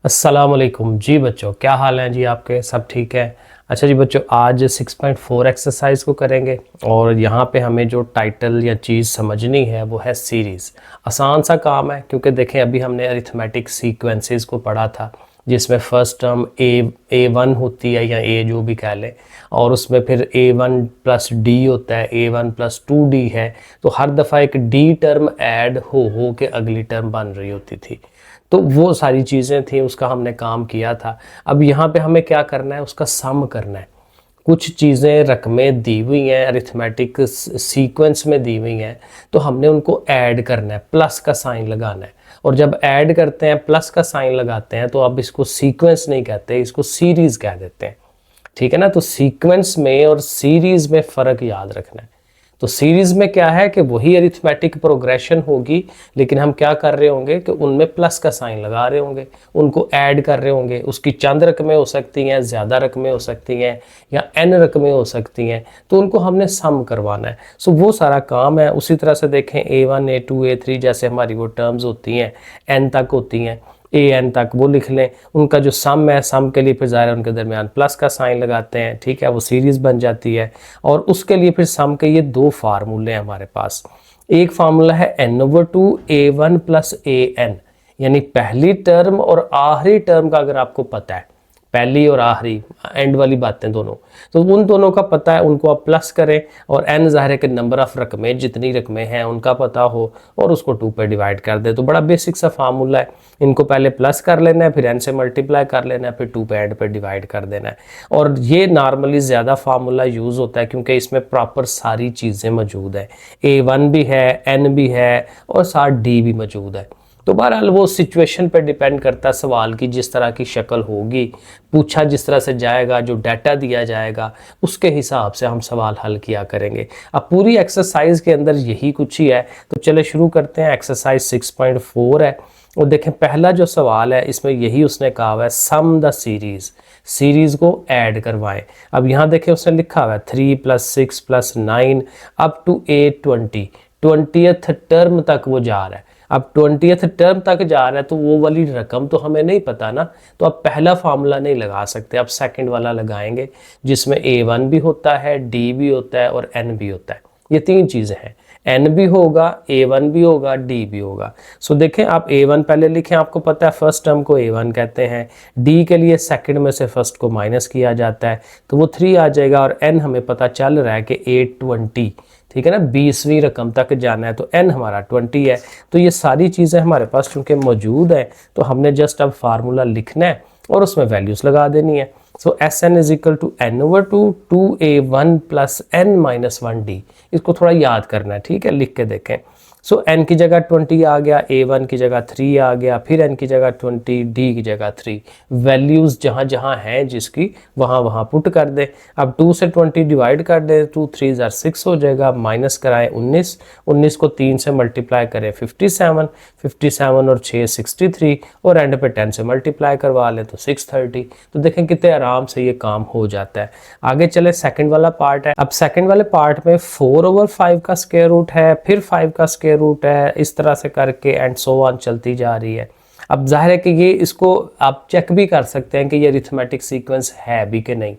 अस्सलाम वालेकुम जी बच्चों, क्या हाल है जी आपके? सब ठीक है? अच्छा जी बच्चों, आज 6.4 एक्सरसाइज को करेंगे और यहाँ पे हमें जो टाइटल या चीज़ समझनी है वो है सीरीज़। आसान सा काम है क्योंकि देखें अभी हमने अरिथमेटिक सीक्वेंसेस को पढ़ा था जिसमें फर्स्ट टर्म ए वन होती है या ए जो भी कह लें, और उसमें फिर A1 प्लस डी होता है, A1 प्लस 2D है। तो हर दफ़ा एक डी टर्म ऐड हो के अगली टर्म बन रही होती थी। तो वो सारी चीज़ें थी, उसका हमने काम किया था। अब यहाँ पे हमें क्या करना है, उसका सम करना है। कुछ चीज़ें रकमें दी हुई हैं, अरिथमेटिक सीक्वेंस में दी हुई हैं, तो हमने उनको ऐड करना है, प्लस का साइन लगाना है। और जब ऐड करते हैं, प्लस का साइन लगाते हैं, तो अब इसको सीक्वेंस नहीं कहते, इसको सीरीज़ कह देते हैं। ठीक है ना? तो सीक्वेंस में और सीरीज़ में फ़र्क याद रखना है। तो सीरीज में क्या है कि वही अरिथमेटिक प्रोग्रेशन होगी, लेकिन हम क्या कर रहे होंगे कि उनमें प्लस का साइन लगा रहे होंगे, उनको ऐड कर रहे होंगे। उसकी चंद रकमें हो सकती हैं, ज़्यादा रकमें हो सकती हैं, या n रकमें हो सकती हैं, तो उनको हमने सम करवाना है। सो वो सारा काम है। उसी तरह से देखें A1 A2 A3 जैसे हमारी वो टर्म्स होती हैं, n तक होती हैं, an तक, वो लिख लें। उनका जो सम है, सम के लिए फिर ज़ाहिर उनके दरमियान प्लस का साइन लगाते हैं। ठीक है, वो सीरीज़ बन जाती है। और उसके लिए फिर सम के ये दो फार्मूले हैं हमारे पास। एक फार्मूला है n/2 A1 प्लस AN, यानी पहली टर्म और आखिरी टर्म का अगर आपको पता है, पहली और आखिरी एंड वाली बातें दोनों, तो उन दोनों का पता है, उनको आप प्लस करें। और n ज़ाहिर है कि नंबर ऑफ रकमें, जितनी रकमें हैं उनका पता हो, और उसको 2 पे डिवाइड कर दे। तो बड़ा बेसिक सा फार्मूला है। इनको पहले प्लस कर लेना है, फिर n से मल्टीप्लाई कर लेना है, फिर 2 पे एंड पे डिवाइड कर देना है। और ये नॉर्मली ज़्यादा फार्मूला यूज़ होता है क्योंकि इसमें प्रॉपर सारी चीज़ें मौजूद है। A1 भी है, n भी है, और साथ d भी मौजूद है। तो बहरहाल वो सिचुएशन पर डिपेंड करता है, सवाल की जिस तरह की शक्ल होगी, पूछा जिस तरह से जाएगा, जो डाटा दिया जाएगा, उसके हिसाब से हम सवाल हल किया करेंगे। अब पूरी एक्सरसाइज के अंदर यही कुछ ही है। तो चले शुरू करते हैं। एक्सरसाइज 6.4 है और देखें पहला जो सवाल है इसमें यही उसने कहा हुआ है, सम द सीरीज़, सीरीज़ को ऐड करवाएं। अब यहाँ देखें उसने लिखा हुआ है 3 + 6 + 9 अप टू 820, 20th टर्म तक वो जा रहा है। अब 20th टर्म तक जा रहा है तो वो वाली रकम तो हमें नहीं पता ना, तो अब पहला फार्मूला नहीं लगा सकते, अब सेकंड वाला लगाएंगे जिसमें A1 भी होता है, D भी होता है और N भी होता है। ये तीन चीज़ें हैं, N भी होगा, A1 भी होगा, D भी होगा। सो देखें आप A1 पहले लिखें, आपको पता है फर्स्ट टर्म को A1 कहते हैं, D के लिए सेकंड में से फर्स्ट को माइनस किया जाता है तो वो 3 आ जाएगा, और N हमें पता चल रहा है कि 820, ठीक है ना, 20वीं रकम तक जाना है, तो n हमारा 20 है। तो ये सारी चीज़ें हमारे पास चूँकि मौजूद है, तो हमने जस्ट अब फार्मूला लिखना है और उसमें वैल्यूज़ लगा देनी है। सो Sn = n/2 2A1 + n-1D, इसको थोड़ा याद करना है। ठीक है, लिख के देखें। सो n की जगह 20 आ गया, A1 की जगह 3 आ गया, फिर n की जगह 20, D की जगह 3। वैल्यूज़ जहाँ जहाँ हैं जिसकी वहाँ वहाँ पुट कर दें। अब 2 से 20 डिवाइड कर दें, 2 3 = 6 हो जाएगा, माइनस कराएं 19, 19 को 3 से मल्टीप्लाई करें 57, 57 और 6 63, और एंड पे 10 से मल्टीप्लाई करवा लें तो 630। तो देखें कितने आराम से ये काम हो जाता है। आगे चले, सेकंड वाला पार्ट है। अब सेकंड वाले पार्ट में 4/5 का स्क्वायर रूट है, फिर 5 का स्क्वायर रूट है, इस तरह से करके एंड सो ऑन चलती जा रही है। अब जाहिर है कि ये इसको आप चेक भी कर सकते हैं कि ये अरिथमेटिक सीक्वेंस है भी कि नहीं।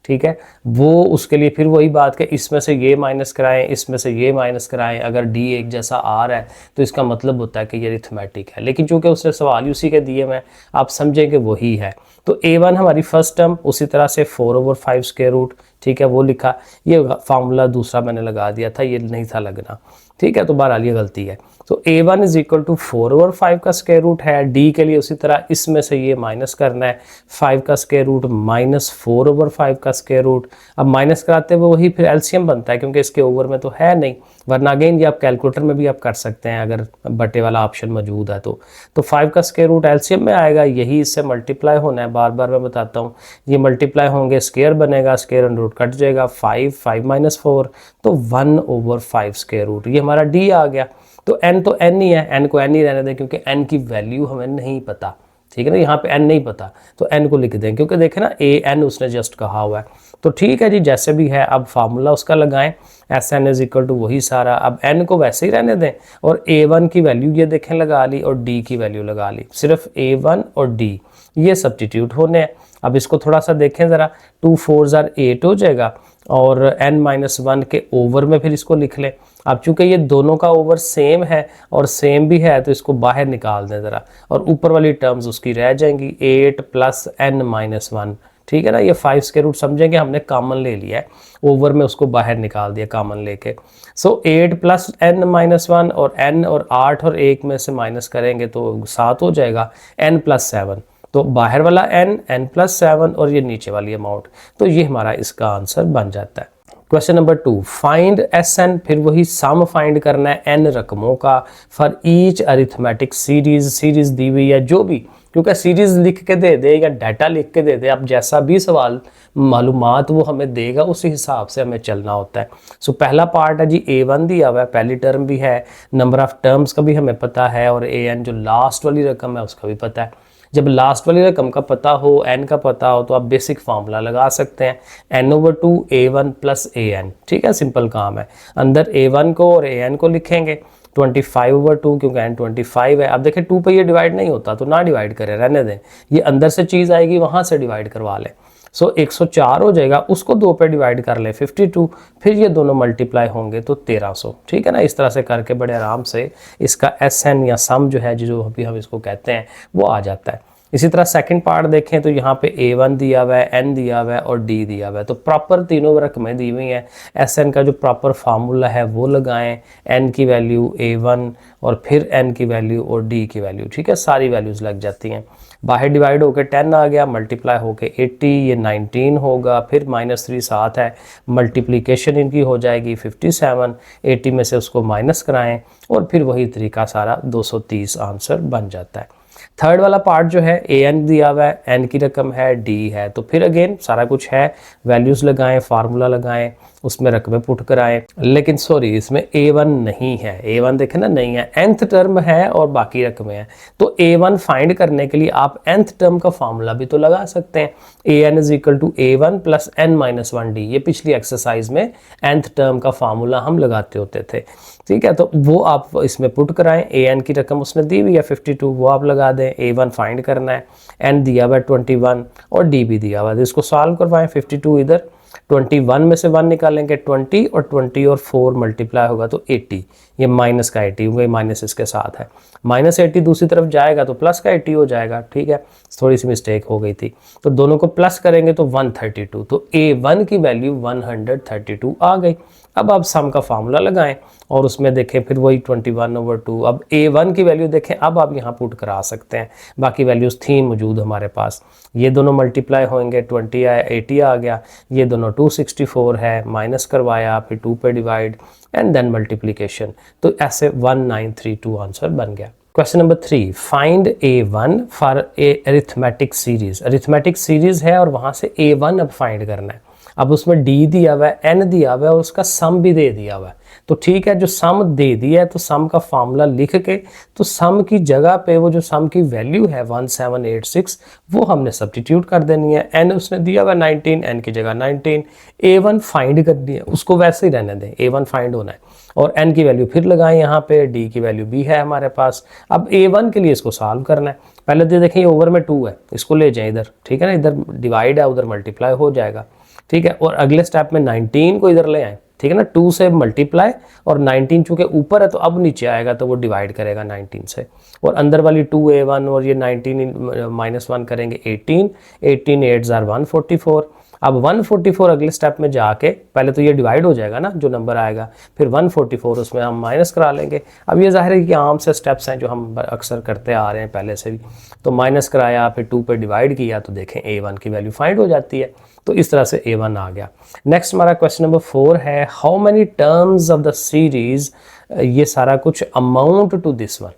ठीक है, वो उसके लिए फिर वही बात कि इसमें से ये माइनस कराएं, इसमें से ये माइनस कराएं। अगर डी एक जैसा आ रहा है तो इसका मतलब होता है कि ये अरिथमेटिक है, लेकिन चूंकि उसने सवाल उसी के दिए हैं, आप समझें कि वही है। तो A1 हमारी फर्स्ट टर्म, उसी तरह से 4/5 स्क्वायर रूट, ठीक है, वो लिखा। ये फार्मूला दूसरा मैंने लगा दिया था, ये नहीं था लगना। ठीक है, तो बहरहाल ये गलती है। तो A1 = 4/5 का स्क्वायर रूट है। D के लिए उसी तरह इसमें से ये माइनस करना है, 5 का स्क्वायर रूट माइनस 4/5 का स्क्वायर रूट। अब माइनस कराते हुए वही फिर एलसीएम बनता है क्योंकि इसके ओवर में तो है नहीं, वरना अगेन ये आप कैलकुलेटर में भी आप कर सकते हैं अगर बटे वाला ऑप्शन मौजूद है तो 5 का स्क्वायर रूट एलसीएम में आएगा, यही इससे मल्टीप्लाई होना है। बार बार मैं बताता हूँ, ये मल्टीप्लाई होंगे, स्क्वायर बनेगा, स्क्वायर अंडर रूट कट जाएगा, 5 5 - 4 तो 1/5 स्क्वायर रूट। ये हमारा D आ गया। तो n तो n ही है, n को n ही रहने दें क्योंकि n की वैल्यू हमें नहीं पता। ठीक है ना, यहाँ पे n नहीं पता तो n को लिख दें, क्योंकि देखें ना AN उसने जस्ट कहा हुआ है। तो ठीक है जी, जैसे भी है अब फार्मूला उसका लगाएं, Sn = वही सारा। अब n को वैसे ही रहने दें और A1 की वैल्यू ये देखें लगा ली और D की वैल्यू लगा ली, सिर्फ A1 और D ये सब्स्टिट्यूट होने हैं। अब इसको थोड़ा सा देखें ज़रा, 2 4 8 हो जाएगा और n-1 के ओवर में फिर इसको लिख लें। अब चूंकि ये दोनों का ओवर सेम है और सेम भी है तो इसको बाहर निकाल दें ज़रा, और ऊपर वाली टर्म्स उसकी रह जाएंगी 8 + n-1, ठीक है ना। ये 5 स्क्वायर रूट समझेंगे, हमने कॉमन ले लिया है, ओवर में उसको बाहर निकाल दिया कॉमन लेके। सो 8 + n-1 और n और 8 और 1 में से माइनस करेंगे तो 7 हो जाएगा, n + 7, तो बाहर वाला n + 7 और ये नीचे वाली अमाउंट, तो ये हमारा इसका आंसर बन जाता है। क्वेश्चन नंबर 2, फाइंड Sn, फिर वही सम फाइंड करना है n रकमों का for each arithmetic series, series दी हुई है जो भी, क्योंकि सीरीज लिख के दे दे या डाटा लिख के दे दे, अब जैसा भी सवाल मालूमात वो हमें देगा उसी हिसाब से हमें चलना होता है। सो पहला पार्ट है जी A1 दिया हुआ है, पहली टर्म भी है, नंबर ऑफ टर्म्स का भी हमें पता है, और An जो लास्ट वाली रकम है उसका भी पता है। जब लास्ट वाली रकम का पता हो, n का पता हो, तो आप बेसिक फार्मूला लगा सकते हैं, n/2 A1 + An, ठीक है, सिंपल काम है। अंदर A1 को और An को लिखेंगे 25/2, क्योंकि n 25 है। अब देखें 2 पे ये डिवाइड नहीं होता तो ना डिवाइड करें, रहने दें, ये अंदर से चीज़ आएगी वहाँ से डिवाइड करवा लें। सो 104 हो जाएगा, उसको 2 पे डिवाइड कर ले 52, फिर ये दोनों मल्टीप्लाई होंगे तो 1300, ठीक है ना। इस तरह से करके बड़े आराम से इसका Sn या सम जो है, जो अभी हम इसको कहते हैं, वो आ जाता है। इसी तरह सेकंड पार्ट देखें तो यहाँ पे A1 दिया हुआ है, n दिया हुआ है और d दिया हुआ है, तो प्रॉपर तीनों रकमें दी हुई हैं। Sn का जो प्रॉपर फार्मूला है वो लगाएं, n की वैल्यू A1 और फिर n की वैल्यू और d की वैल्यू, ठीक है, सारी वैल्यूज लग जाती हैं। बाहर डिवाइड होकर 10 आ गया, मल्टीप्लाई होकर 80, ये 19 होगा, फिर -3 साथ है, मल्टीप्लिकेशन इनकी हो जाएगी 57, 80 में से उसको माइनस कराएं और फिर वही तरीका सारा 230 आंसर बन जाता है। थर्ड वाला पार्ट जो है An दिया हुआ है, n की रकम है, d है, तो फिर अगेन सारा कुछ है, वैल्यूज लगाएं, फार्मूला लगाएं, उसमें रकमें पुट कराएं, लेकिन सॉरी इसमें A1 नहीं है, A1 देखें ना नहीं है, nth टर्म है और बाकी रकमें हैं। तो A1 फाइंड करने के लिए आप nth टर्म का फार्मूला भी तो लगा सकते हैं, An = A1 + n-1d, ये पिछली एक्सरसाइज में nth टर्म का फार्मूला हम लगाते होते थे, ठीक है। तो वो आप इसमें पुट कराएं, An की रकम उसने दी हुई है 52, वो आप लगा दें, A1 फाइंड करना है, n दिया हुआ है 21 और d भी दिया हुआ है, इसको सॉल्व करवाएं। 52 इधर, 21 में से 1 निकालेंगे 20 और 20 और 4 मल्टीप्लाई होगा तो 80, ये माइनस का 80 होगा, माइनस इसके साथ है, -80 दूसरी तरफ जाएगा तो प्लस का 80 हो जाएगा, ठीक है, थोड़ी सी मिस्टेक हो गई थी, तो दोनों को प्लस करेंगे तो 132, तो A1 की वैल्यू 132 आ गई। अब आप सम का फार्मूला लगाएं और उसमें देखें फिर वही 21/2, अब A1 की वैल्यू देखें, अब आप यहाँ पुट करा सकते हैं, बाकी वैल्यूज़ थी मौजूद हमारे पास, ये दोनों मल्टीप्लाई होंगे 20 आया 80 आ गया, ये दोनों 264 है, माइनस करवाया, फिर 2 पे डिवाइड एंड देन मल्टीप्लिकेशन, तो ऐसे 1932 आंसर बन गया। Question number 3, find A1 for a arithmetic series, arithmetic series है और वहाँ से A1 अब फाइंड करना है। अब उसमें d दिया हुआ है, n दिया हुआ है और उसका सम भी दे दिया हुआ है, तो ठीक है, जो सम दे दिया है तो सम का फार्मूला लिख के, तो सम की जगह पे वो जो सम की वैल्यू है 1786 वो हमने सब्स्टिट्यूट कर देनी है। n उसने दिया हुआ 19, n की जगह 19, A1 फाइंड करनी है, उसको वैसे ही रहने दें, A1 फाइंड होना है, और n की वैल्यू फिर लगाएं यहाँ पे, d की वैल्यू भी है हमारे पास। अब A1 के लिए इसको सॉल्व करना है, पहले तो देखें ये ओवर में 2 है, इसको ले जाएं इधर, ठीक है ना, इधर डिवाइड है उधर मल्टीप्लाई हो जाएगा, ठीक है, और अगले स्टेप में 19 को इधर ले आए, ठीक है ना, 2 से मल्टीप्लाई और 19 चूंकि ऊपर है तो अब नीचे आएगा तो वो डिवाइड करेगा 19 से, और अंदर वाली 2A1 और ये 19 -1 करेंगे 18, 18 8 144, अब 144 अगले स्टेप में जाके पहले तो ये डिवाइड हो जाएगा ना जो नंबर आएगा, फिर 144 उसमें हम माइनस करा लेंगे। अब ये जाहिर है कि आम से स्टेप्स हैं जो हम अक्सर करते आ रहे हैं पहले से भी, तो माइनस कराया फिर 2 पे डिवाइड किया तो देखें A1 की वैल्यू फाइंड हो जाती है, तो इस तरह से A1 आ गया। नेक्स्ट हमारा क्वेश्चन नंबर 4 है, how many terms of the series, ये सारा कुछ अमाउंट टू दिस वन,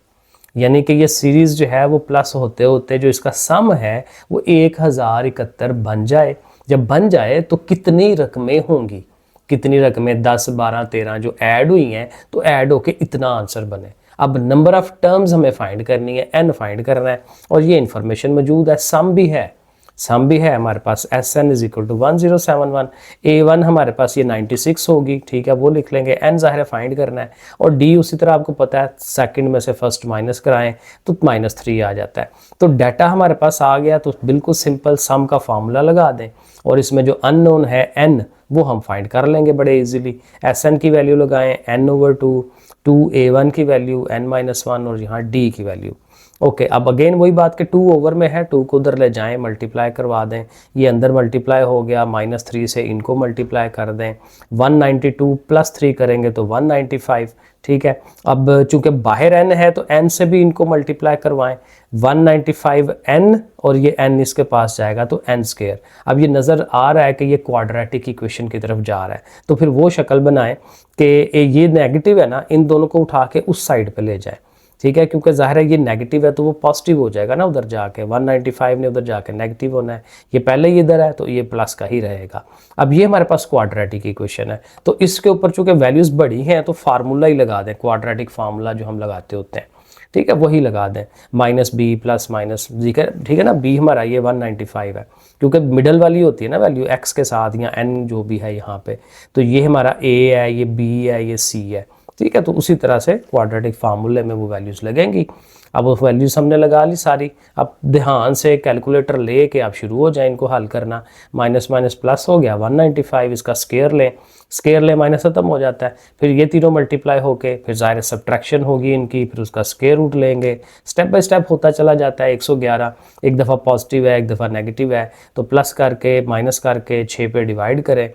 यानी कि ये सीरीज जो है वो प्लस होते होते जो इसका सम है वो 1071 बन जाए, जब बन जाए तो कितनी रकमें होंगी, कितनी रकमें 10 12 13 जो ऐड हुई हैं तो ऐड होके इतना आंसर बने। अब नंबर ऑफ टर्म्स हमें फाइंड करनी है, n फाइंड करना है, और ये इंफॉर्मेशन मौजूद है, सम भी है, सम भी है हमारे पास, SN is equal to 1071, A1 हमारे पास ये 96 होगी, ठीक है, वो लिख लेंगे। N ज़ाहिर है फाइंड करना है, और D उसी तरह आपको पता है सेकंड में से फर्स्ट माइनस कराएं तो -3 आ जाता है। तो डाटा हमारे पास आ गया, तो बिल्कुल सिंपल सम का फार्मूला लगा दें, और इसमें जो अननोन है N वो हम फाइंड कर लेंगे बड़े इजीली। SN की वैल्यू लगाएं N/2, 2A1 की वैल्यू N-1 और यहाँ D की वैल्यू। ओके, अब अगेन वही बात कि 2 ओवर में है, 2 को उधर ले जाएं, मल्टीप्लाई करवा दें, ये अंदर मल्टीप्लाई हो गया, -3 से इनको मल्टीप्लाई कर दें, 192 + 3 करेंगे तो 195, ठीक है। अब चूंकि बाहर n है तो n से भी इनको मल्टीप्लाई करवाएं, 195n और ये n इसके पास जाएगा तो n²। अब ये नज़र आ रहा है कि ये क्वाड्रेटिक इक्वेशन की तरफ जा रहा है, तो फिर वो शक्ल बनाएं कि ये नेगेटिव है ना, इन दोनों को उठा के उस साइड पे ले जाए, ठीक है, क्योंकि ज़ाहिर है ये नेगेटिव है तो वो पॉजिटिव हो जाएगा ना उधर जाके, 195 ने उधर जाके नेगेटिव होना है, ये पहले ही इधर है तो ये प्लस का ही रहेगा। अब ये हमारे पास क्वाड्रेटिक इक्वेशन है, तो इसके ऊपर चूंकि वैल्यूज़ बड़ी हैं तो फार्मूला ही लगा दें, क्वाड्रेटिक फार्मूला जो हम लगाते होते हैं, ठीक है, वही लगा दें, -b + -g, ठीक है ना। b हमारा ये 195 है, क्योंकि मिडल वाली होती है ना वैल्यू x के साथ या n जो भी है यहाँ पे, तो ये हमारा a है, ये b है, ये c है, ठीक है। तो उसी तरह से क्वाड्रेटिक फार्मूले में वो वैल्यूज़ लगेंगी। अब वो वैल्यूज़ हमने लगा ली सारी, अब ध्यान से कैलकुलेटर ले के आप शुरू हो जाए इनको हल करना। माइनस माइनस प्लस हो गया 195, इसका स्केयर लें माइनस खत्म हो जाता है, फिर ये तीनों मल्टीप्लाई होके फिर ज़ाहिर सब्ट्रैक्शन होगी इनकी, फिर उसका स्केयर रूट लेंगे, स्टेप बाय स्टेप होता चला जाता है। 111 एक दफ़ा पॉजिटिव है, एक दफ़ा नेगेटिव है, तो प्लस करके माइनस करके 6 पे डिवाइड करें।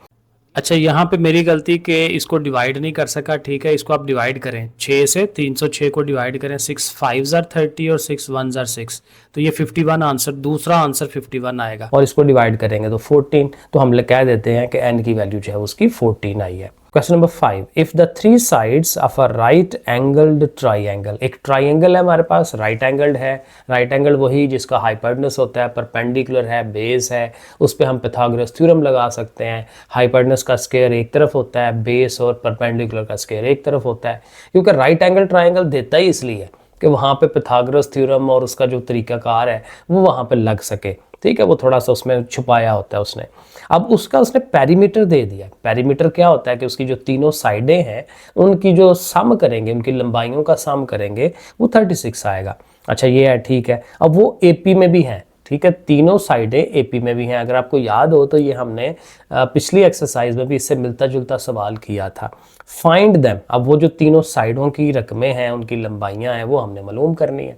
अच्छा, यहाँ पे मेरी गलती कि इसको डिवाइड नहीं कर सका, ठीक है, इसको आप डिवाइड करें 6 से, 306 को डिवाइड करें, 6 5 ज़ार 30 और 6 1 ज़ार 6, तो ये 51 आंसर, दूसरा आंसर 51 आएगा। और इसको डिवाइड करेंगे तो 14, तो हम कह देते हैं कि n की वैल्यू जो है उसकी 14 आई है। Question number 5, if the 3 sides of a right angled triangle, एक ट्राइंगल है हमारे पास, राइट एंगल्ड है, राइट एंगल वही जिसका हाइपोटेनस होता है, परपेंडिकुलर है, बेस है, उस पर हम पिथागोरस थ्योरम लगा सकते हैं। हाइपोटेनस का स्क्वायर एक तरफ होता है, बेस और परपेंडिकुलर का स्क्वायर एक तरफ होता है, क्योंकि राइट एंगल ट्राइंगल देता ही इसलिए कि वहाँ पे पिथागोरस थ्योरम और उसका जो तरीकाकार है वो वहाँ पे लग सके, ठीक है, वो थोड़ा सा उसमें छुपाया होता है उसने। अब उसने पेरीमीटर दे दिया। पेरीमीटर क्या होता है कि उसकी जो तीनों साइडें हैं उनकी जो सम करेंगे, उनकी लंबाइयों का सम करेंगे, वो 36 आएगा। अच्छा, ये है, ठीक है। अब वो AP में भी हैं, ठीक है, तीनों साइडें AP में भी हैं। अगर आपको याद हो तो ये हमने पिछली एक्सरसाइज में भी इससे मिलता जुलता सवाल किया था। फाइंड देम, अब वो जो तीनों साइडों की रकमें हैं, उनकी लंबाइयाँ हैं, वो हमने मालूम करनी है,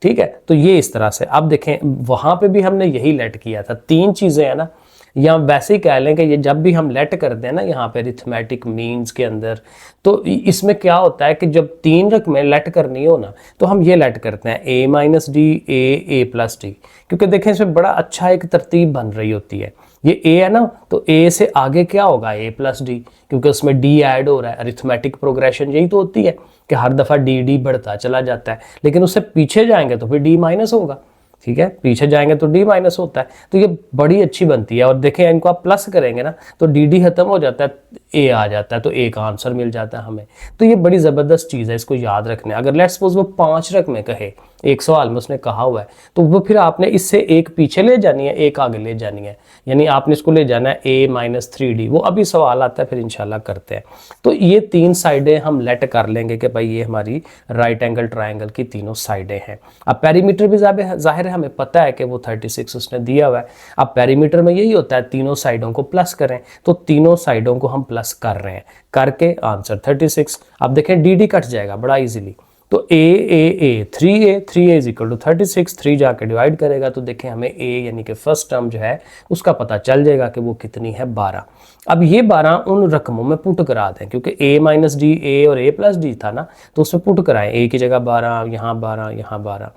ठीक है। तो ये इस तरह से, अब देखें वहाँ पे भी हमने यही लेट किया था, 3 चीज़ें हैं ना, या वैसे ही कह लें कि ये जब भी हम लेट करते हैं ना यहाँ पे अरिथमेटिक मीन्स के अंदर, तो इसमें क्या होता है कि जब 3 रकमें लेट करनी हो ना तो हम ये लेट करते हैं A - D, A + D, क्योंकि देखें इसमें बड़ा अच्छा एक तरतीब बन रही होती है। ये A है ना, तो A से आगे क्या होगा, A + D, क्योंकि उसमें D ऐड हो रहा है। अरिथमेटिक प्रोग्रेशन यही तो होती है कि हर दफ़ा D बढ़ता चला जाता है, लेकिन उससे पीछे जाएंगे तो फिर D- होगा, ठीक है, पीछे जाएंगे तो D- होता है। तो ये बड़ी अच्छी बनती है। और देखें इनको आप प्लस करेंगे ना तो D खत्म हो जाता है, A आ जाता है, तो A का आंसर मिल जाता है हमें। तो ये बड़ी ज़बरदस्त चीज़ है, इसको याद रखना है। अगर लेट्स सपोज वो 5 रकमें कहे, एक सवाल में उसने कहा हुआ है, तो वो फिर आपने इससे एक पीछे ले जानी है, एक आगे ले जानी है, यानी आपने इसको ले जाना है A - 3D। वो अभी सवाल आता है, फिर इंशाल्लाह करते हैं। तो ये 3 साइडें हम लेट कर लेंगे कि भाई ये हमारी राइट एंगल ट्राइंगल की तीनों साइडें हैं। अब पेरीमीटर भी जाहिर है हमें पता है कि वो 36 उसने दिया हुआ है। अब पेरीमीटर में यही होता है, तीनों साइडों को प्लस करें, तो तीनों साइडों को हम प्लस कर रहे हैं, करके आंसर 36। अब देखें D कट जाएगा बड़ा इजीली, तो A 3A is equal to 36, 3 जाके डिवाइड करेगा तो देखें हमें A यानी कि फर्स्ट टर्म जो है उसका पता चल जाएगा कि वो कितनी है, 12। अब ये 12 उन रकमों में पुट करा दें, क्योंकि A - D, A और A + D था ना, तो उसमें पुट कराएं, A की जगह 12, यहाँ 12, यहाँ 12।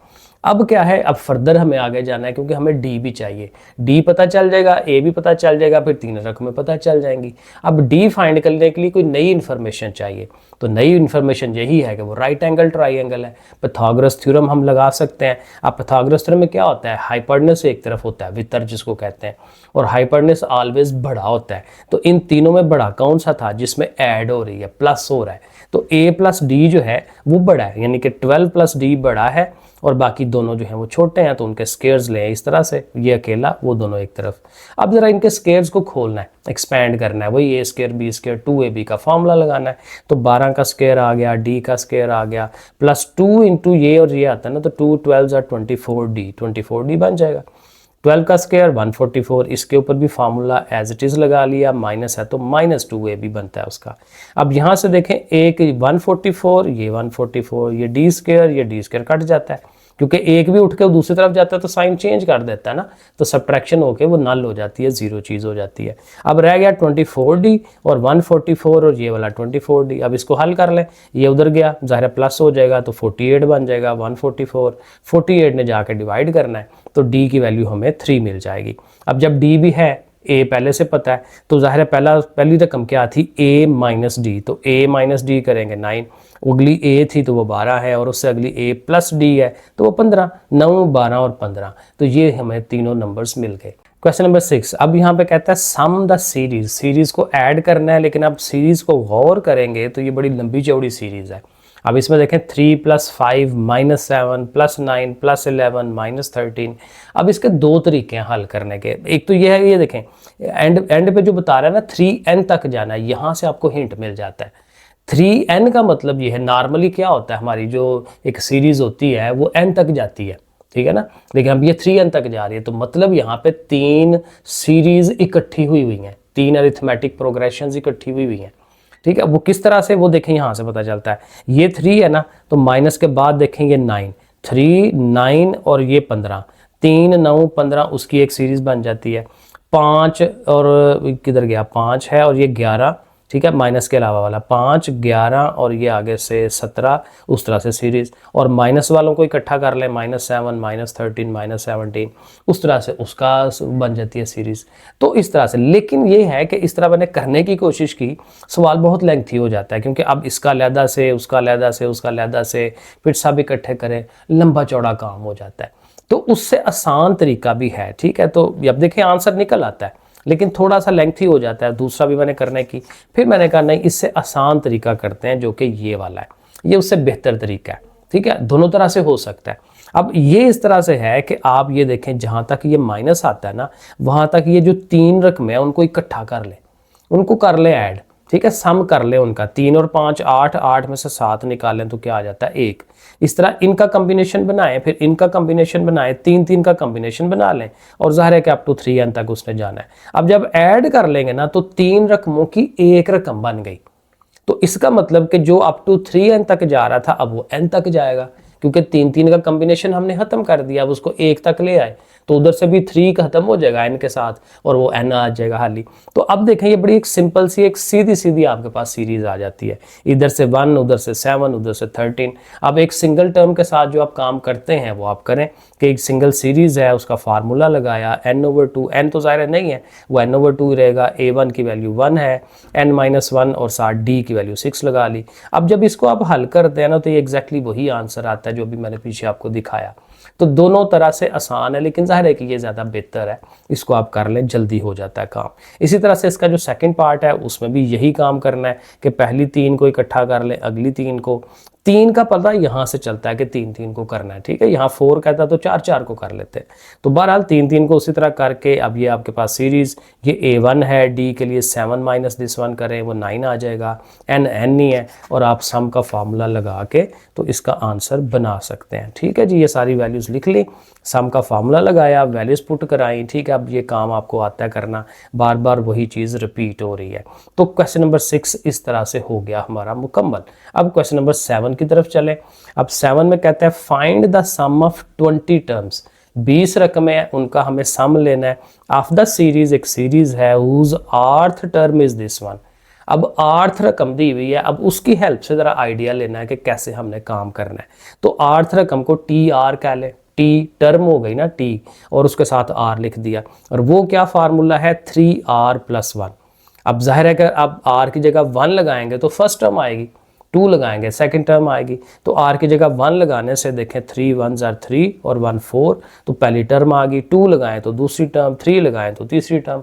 अब क्या है, अब फर्दर हमें आगे जाना है, क्योंकि हमें D भी चाहिए। D पता चल जाएगा, A भी पता चल जाएगा, फिर 3 रकमें पता चल जाएंगी। अब D फाइंड करने के लिए कोई नई इन्फॉर्मेशन चाहिए, तो नई इन्फॉर्मेशन यही है कि वो राइट एंगल ट्राइंगल है। पिथागोरस थ्योरम हम लगा सकते हैं। अब पिथागोरस थ्योरम में क्या होता है, हाइपोटेनस एक तरफ होता है, वितर जिसको कहते हैं, और हाइपोटेनस ऑलवेज बड़ा होता है। तो इन तीनों में बड़ा कौन सा था, जिसमें ऐड हो रही है, प्लस हो रहा है, तो A + D जो है वो बड़ा है, यानी कि 12 + D बड़ा है, और बाकी दोनों जो हैं वो छोटे हैं तो उनके स्केयर्स लें इस तरह से, ये अकेला वो दोनों एक तरफ। अब ज़रा इनके स्केयर्स को खोलना है, एक्सपैंड करना है, वही ए स्केयर बी स्केयर 2ab का फॉर्मूला लगाना है। तो 12 का स्केयर आ गया, डी का स्केयर आ गया, प्लस 2 इंटू ये और ये आता है ना, तो 2 12 24d, 24d बन जाएगा। 12 का स्केयर 144, इसके ऊपर भी फार्मूला एज इट इज़ लगा लिया, माइनस है तो माइनस 2ab बनता है उसका। अब यहाँ से देखें, एक 144, ये 144, ये डी स्केयर कट जाता है, क्योंकि एक भी उठ के दूसरी तरफ जाता है तो साइन चेंज कर देता है ना, तो सब्ट्रैक्शन होके वो नल हो जाती है, जीरो चीज़ हो जाती है। अब रह गया 24d और 144 और ये वाला 24d। अब इसको हल कर लें, ये उधर गया, ज़ाहिर प्लस हो जाएगा तो 48 बन जाएगा। 144 48 ने जाके डिवाइड करना है तो d की वैल्यू हमें 3 मिल जाएगी। अब जब d भी है, a पहले से पता है, तो ज़ाहिर है पहली रकम क्या थी, a माइनस डी, तो a माइनस डी करेंगे 9, अगली a थी तो वो 12 है, और उससे अगली a प्लस d है तो वो 15, 9 12 और 15, तो ये हमें तीनों नंबर्स मिल गए। क्वेश्चन नंबर 6, अब यहाँ पे कहता है सम द सीरीज, सीरीज को ऐड करना है, लेकिन अब सीरीज को गौर करेंगे तो ये बड़ी लंबी चौड़ी सीरीज है। अब इसमें देखें 3 + 5 -7 + 9 + 11 -13। अब इसके दो तरीके हैं हल करने के। एक तो ये है, ये देखें एंड पे जो बता रहा है ना 3n तक जाना है, यहाँ से आपको हिंट मिल जाता है। 3n का मतलब ये है, नॉर्मली क्या होता है, हमारी जो एक सीरीज होती है वो n तक जाती है, ठीक है ना, लेकिन अब ये 3n तक जा रही है, तो मतलब यहाँ पे 3 सीरीज इकट्ठी हुई हैं, 3 अरिथमेटिक प्रोग्रेशन इकट्ठी हुई हैं, ठीक है। वो किस तरह से, वो देखें यहाँ से पता चलता है। ये 3 है ना, तो माइनस के बाद देखेंगे 9, 3 9 और ये 15, 3 9 15, उसकी एक सीरीज बन जाती है। 5 और किधर गया, 5 है और ये 11, ठीक है, माइनस के अलावा वाला 5 11 और ये आगे से 17, उस तरह से सीरीज। और माइनस वालों को इकट्ठा कर लें, -7 -13 -17, उस तरह से उसका बन जाती है सीरीज। तो इस तरह से, लेकिन ये है कि इस तरह मैंने करने की कोशिश की, सवाल बहुत लेंथी हो जाता है, क्योंकि अब इसका अलहदा से, उसका अलहदा से, उसका अलहदा से, फिर सब इकट्ठे करें, लंबा चौड़ा काम हो जाता है। तो उससे आसान तरीका भी है, ठीक है। तो अब देखें आंसर निकल आता है, लेकिन थोड़ा सा लेंथी हो जाता है। दूसरा भी मैंने करने की, फिर मैंने कहा नहीं, इससे आसान तरीका करते हैं, जो कि ये वाला है, ये उससे बेहतर तरीका है, ठीक है। दोनों तरह से हो सकता है। अब ये इस तरह से है कि आप ये देखें, जहाँ तक ये माइनस आता है ना, वहाँ तक ये जो 3 रकम है उनको इकट्ठा कर लें, उनको कर लें ऐड, ठीक है, सम कर ले उनका। 3 और 5 8, 8 में से 7 निकालें तो क्या आ जाता है 1। इस तरह इनका कॉम्बिनेशन बनाएं, फिर इनका कॉम्बिनेशन बनाएं, 3 3 का कॉम्बिनेशन बना लें, और जाहिर है कि अप टू 3n तक उसने जाना है। अब जब ऐड कर लेंगे ना, तो 3 रकमों की एक रकम बन गई, तो इसका मतलब कि जो अप टू 3n तक जा रहा था अब वो n तक जाएगा, क्योंकि 3 3 का कॉम्बिनेशन हमने खत्म कर दिया। अब उसको 1 तक ले आए तो उधर से भी 3 खत्म हो जाएगा n के साथ, और वो n आ जाएगा हाली। तो अब देखें, ये बड़ी एक सिंपल सी, एक सीधी सीधी आपके पास सीरीज आ जाती है, इधर से 1, उधर से 7, उधर से 13। अब एक सिंगल टर्म के साथ जो आप काम करते हैं वो आप करें कि एक सिंगल सीरीज है, उसका फार्मूला लगाया n/2, n तो ज़ाहिर नहीं है, वो n/2 रहेगा। a1 की वैल्यू 1 है, n-1 और साथ d की वैल्यू 6 लगा ली। अब जब इसको आप हल करते हैं ना, तो ये एग्जैक्टली वही आंसर आता है जो भी मैंने पीछे आपको दिखाया। तो दोनों तरह से आसान है, लेकिन जाहिर है कि ये ज़्यादा बेहतर है, इसको आप कर लें, जल्दी हो जाता है काम। इसी तरह से इसका जो सेकंड पार्ट है उसमें भी यही काम करना है कि पहली 3 को इकट्ठा कर लें, अगली 3 को। 3 का पता यहाँ से चलता है कि 3 3 को करना है, ठीक है। यहाँ 4 कहता तो 4 4 को कर लेते हैं। तो बहरहाल 3 3 को उसी तरह करके, अब ये आपके पास सीरीज, ये a1 है, d के लिए 7 माइनस दिस 1 करें, वो 9 आ जाएगा, n नहीं है, और आप सम का फार्मूला लगा के तो इसका आंसर बना सकते हैं, ठीक है जी। ये सारी वैल्यूज़ लिख ली, सम का फार्मूला लगाया, वैल्यूज़ पुट कराई, ठीक है। अब ये काम आपको आता है करना, बार बार वही चीज़ रिपीट हो रही है। तो क्वेश्चन नंबर 6 इस तरह से हो गया हमारा मुकम्मल। अब क्वेश्चन नंबर 7 की तरफ चलें। अब 7 में कहता है find the sum of 20 terms, 20 रकमें हैं, उनका हमें सम लेना है। ऑफ द सीरीज, एक सीरीज है, whose rth term is this one. अब आर्थ रकम दी हुई है, अब उसकी हेल्प से ज़रा आइडिया लेना है कि कैसे हमने काम करना है। तो आर्थ रकम को TR कह लें, T टर्म हो गई ना T, और उसके साथ R लिख दिया, और वो क्या फार्मूला है 3R + 1। अब जाहिर है कि अब R की जगह 1 लगाएंगे तो फर्स्ट टर्म आएगी, 2 लगाएंगे सेकंड टर्म आएगी। तो R की जगह 1 लगाने से देखें 3 1s are 3 और 1 4, तो पहली टर्म आ गई। 2 लगाएं तो दूसरी टर्म, 3 लगाएं तो तीसरी टर्म।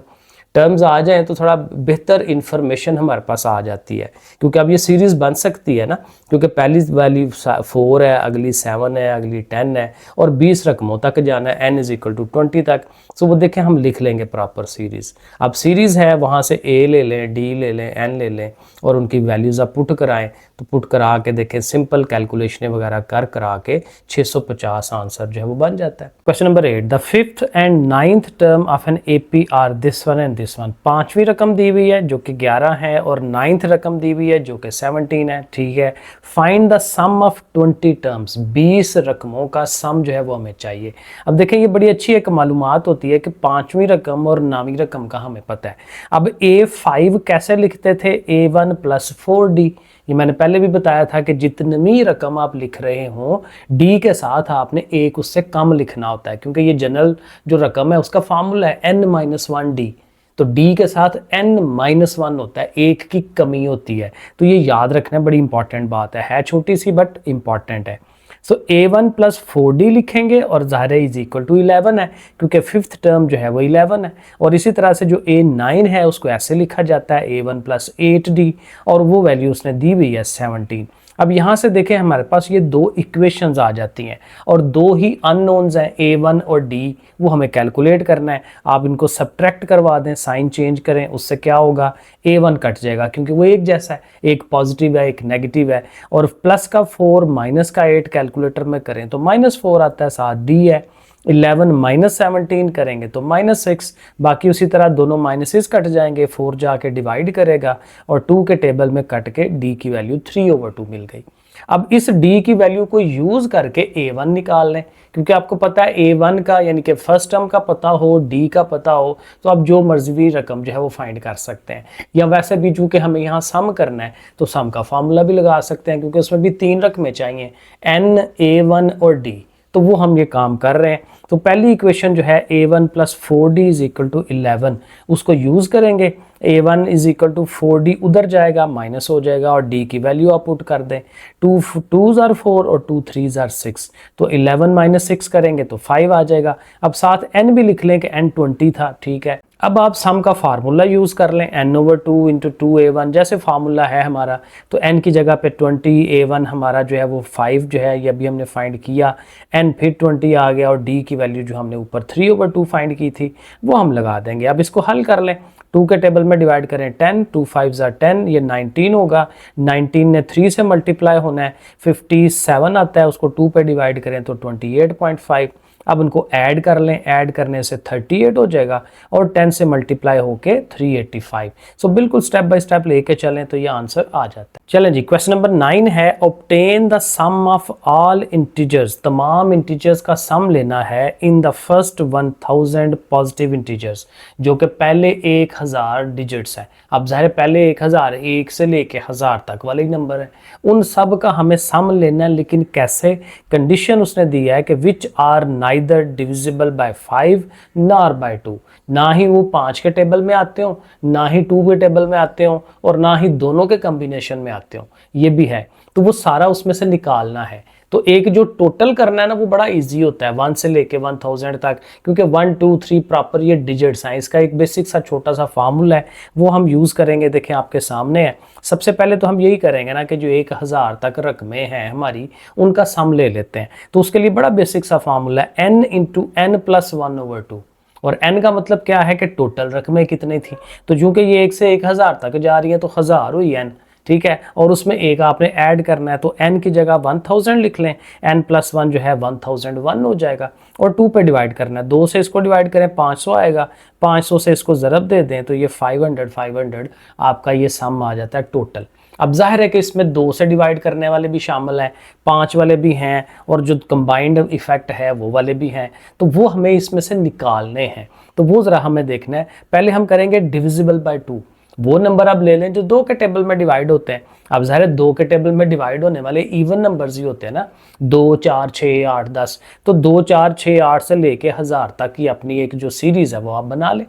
टर्म्स आ जाएं तो थोड़ा बेहतर इन्फॉर्मेशन हमारे पास आ जाती है, क्योंकि अब ये सीरीज़ बन सकती है ना, क्योंकि पहली वैल्यू 4 है, अगली 7 है, अगली 10 है और 20 रकमों तक जाना है n = 20 तक। सो वो देखें हम लिख लेंगे प्रॉपर सीरीज़। अब सीरीज़ है, वहाँ से a ले लें, d ले लें, n ले लें और उनकी वैल्यूज़ आप पुट कराएं, तो पुट करा के देखें, सिंपल कैलकुलेशन वगैरह करा के 650 आंसर जो है वो बन जाता है। Question number 8, the 5th and 9th term of an AP are this one and this one. 5वीं रकम दी हुई है जो कि 11 है और 9th रकम दी हुई है जो कि 17 है, ठीक है। Find the sum of 20 terms, 20 रकमों का सम जो है वो हमें चाहिए। अब देखें ये बड़ी अच्छी एक मालूमात होती है कि 5वीं रकम और 9वीं रकम का हमें पता है। अब A5 कैसे लिखते थे, A1 + 4D। ये मैंने पहले भी बताया था कि जितनी रकम आप लिख रहे हो D के साथ आपने एक उससे कम लिखना होता है, क्योंकि ये जनरल जो रकम है उसका फार्मूला है n-1D। तो D के साथ n-1 होता है, एक की कमी होती है। तो ये याद रखना बड़ी इंपॉर्टेंट बात है छोटी सी बट इंपॉर्टेंट है। सो A1 + 4D लिखेंगे और ज़ाहिर है = 11 है, क्योंकि 5th टर्म जो है वो 11 है। और इसी तरह से जो A9 है उसको ऐसे लिखा जाता है A1 + 8D और वो वैल्यू उसने दी हुई है 17। अब यहाँ से देखें हमारे पास ये दो इक्वेशंस आ जाती हैं और दो ही अननोन्स हैं A1 और D, वो हमें कैलकुलेट करना है। आप इनको सब्ट्रैक्ट करवा दें, साइन चेंज करें, उससे क्या होगा, A1 कट जाएगा क्योंकि वो एक जैसा है, एक पॉजिटिव है एक नेगेटिव है। और प्लस का 4 माइनस का 8 कैलकुलेटर में करें तो -4 आता है, साथ D है। 11 - 17 करेंगे तो -6, बाकी उसी तरह दोनों माइनसेस कट जाएंगे, 4 जाके डिवाइड करेगा और 2 के टेबल में कट के D की वैल्यू 3/2 मिल गई। अब इस D की वैल्यू को यूज़ करके A1 निकाल लें, क्योंकि आपको पता है A1 का यानी कि फर्स्ट टर्म का पता हो, D का पता हो, तो आप जो मर्जी रकम जो है वो फाइंड कर सकते हैं। या वैसे भी चूँकि हमें यहाँ सम करना है तो सम का फार्मूला भी लगा सकते हैं, क्योंकि उसमें भी 3 रकमें चाहिए, N, A1 और D। तो वो हम ये काम कर रहे हैं। तो पहली इक्वेशन जो है A1 + 4D = 11, उसको यूज़ करेंगे। A1 = 4D उधर जाएगा, माइनस हो जाएगा और D की वैल्यू आप पुट कर दें। 2 2s are 4 और 2 3s are 6, तो 11 - 6 करेंगे तो 5 आ जाएगा। अब साथ n भी लिख लें कि n 20 था, ठीक है। अब आप सम का फार्मूला यूज़ कर लें, n/2 × 2A1 जैसे फार्मूला है हमारा, तो n की जगह पे 20, A1 हमारा जो है वो 5 जो है ये अभी हमने फाइंड किया, n फिर 20 आ गया और D की वैल्यू जो हमने ऊपर 3/2 फाइंड की थी वो हम लगा देंगे। अब इसको हल कर लें, 2 के टेबल में डिवाइड करें 10, 2 5s are 10, ये 19 होगा। 19 ने 3 से मल्टीप्लाई होना है, 57 आता है, उसको 2 पे डिवाइड करें तो 28.5। अब उनको ऐड कर लें, ऐड करने से 38 हो जाएगा और 10 से मल्टीप्लाई होके 385। सो बिल्कुल स्टेप बाय स्टेप लेके चलें तो ये आंसर आ जाता है। चलें जी, क्वेश्चन नंबर 9 है, obtain the sum of all integers. तमाम इंटीजर्स का सम लेना है in the first 1000 positive integers, जो कि पहले 1000 डिजिट्स है। अब ज़ाहिर पहले 1000, 1 से लेके 1000 तक वाले नंबर है, उन सब का हमें सम लेना है। लेकिन कैसे, कंडीशन उसने दिया है कि which are neither divisible by 5 nor by 2, ना ही वो 5 के टेबल में आते हो, ना ही 2 के टेबल में आते हो और ना ही दोनों के कॉम्बिनेशन में आते हो, ये भी है। तो वो सारा उसमें से निकालना है। तो एक जो टोटल करना है ना वो बड़ा इजी होता है 1 से लेके 1000 तक, क्योंकि 1 2 3 प्रॉपर ये डिजिट्स हैं। इसका एक बेसिक सा छोटा सा फार्मूला है वो हम यूज़ करेंगे, देखें आपके सामने है। सबसे पहले तो हम यही करेंगे ना कि जो 1000 तक रकमें हैं हमारी उनका सम ले लेते हैं। तो उसके लिए बड़ा बेसिक सा फार्मूला है n × n + 1/2। और n का मतलब क्या है कि टोटल रकमें कितनी थी। तो चूँकि ये 1 से 1000 तक जा रही है तो 1000 हुई n, ठीक है। और उसमें एक आपने ऐड करना है तो n की जगह 1000 लिख लें, n + 1 जो है 1001 हो जाएगा। और 2 पे डिवाइड करना है, 2 से इसको डिवाइड करें 500 आएगा, 500 से इसको ज़रब दे दें तो ये 500 आपका ये सम आ जाता है टोटल। अब जाहिर है कि इसमें 2 से डिवाइड करने वाले भी शामिल हैं, 5 वाले भी हैं और जो कंबाइंड इफेक्ट है वो वाले भी हैं, तो वो हमें इसमें से निकालने हैं। तो वो ज़रा हमें देखना है। पहले हम करेंगे डिविजिबल बाय 2, वो नंबर आप ले लें जो 2 के टेबल में डिवाइड होते हैं। अब ज़ाहिर है 2 के टेबल में डिवाइड होने वाले इवन नंबर्स ही होते हैं ना, 2 4 6 8 10। तो 2 4 6 8 से लेके 1000 तक की अपनी एक जो सीरीज़ है वो आप बना लें,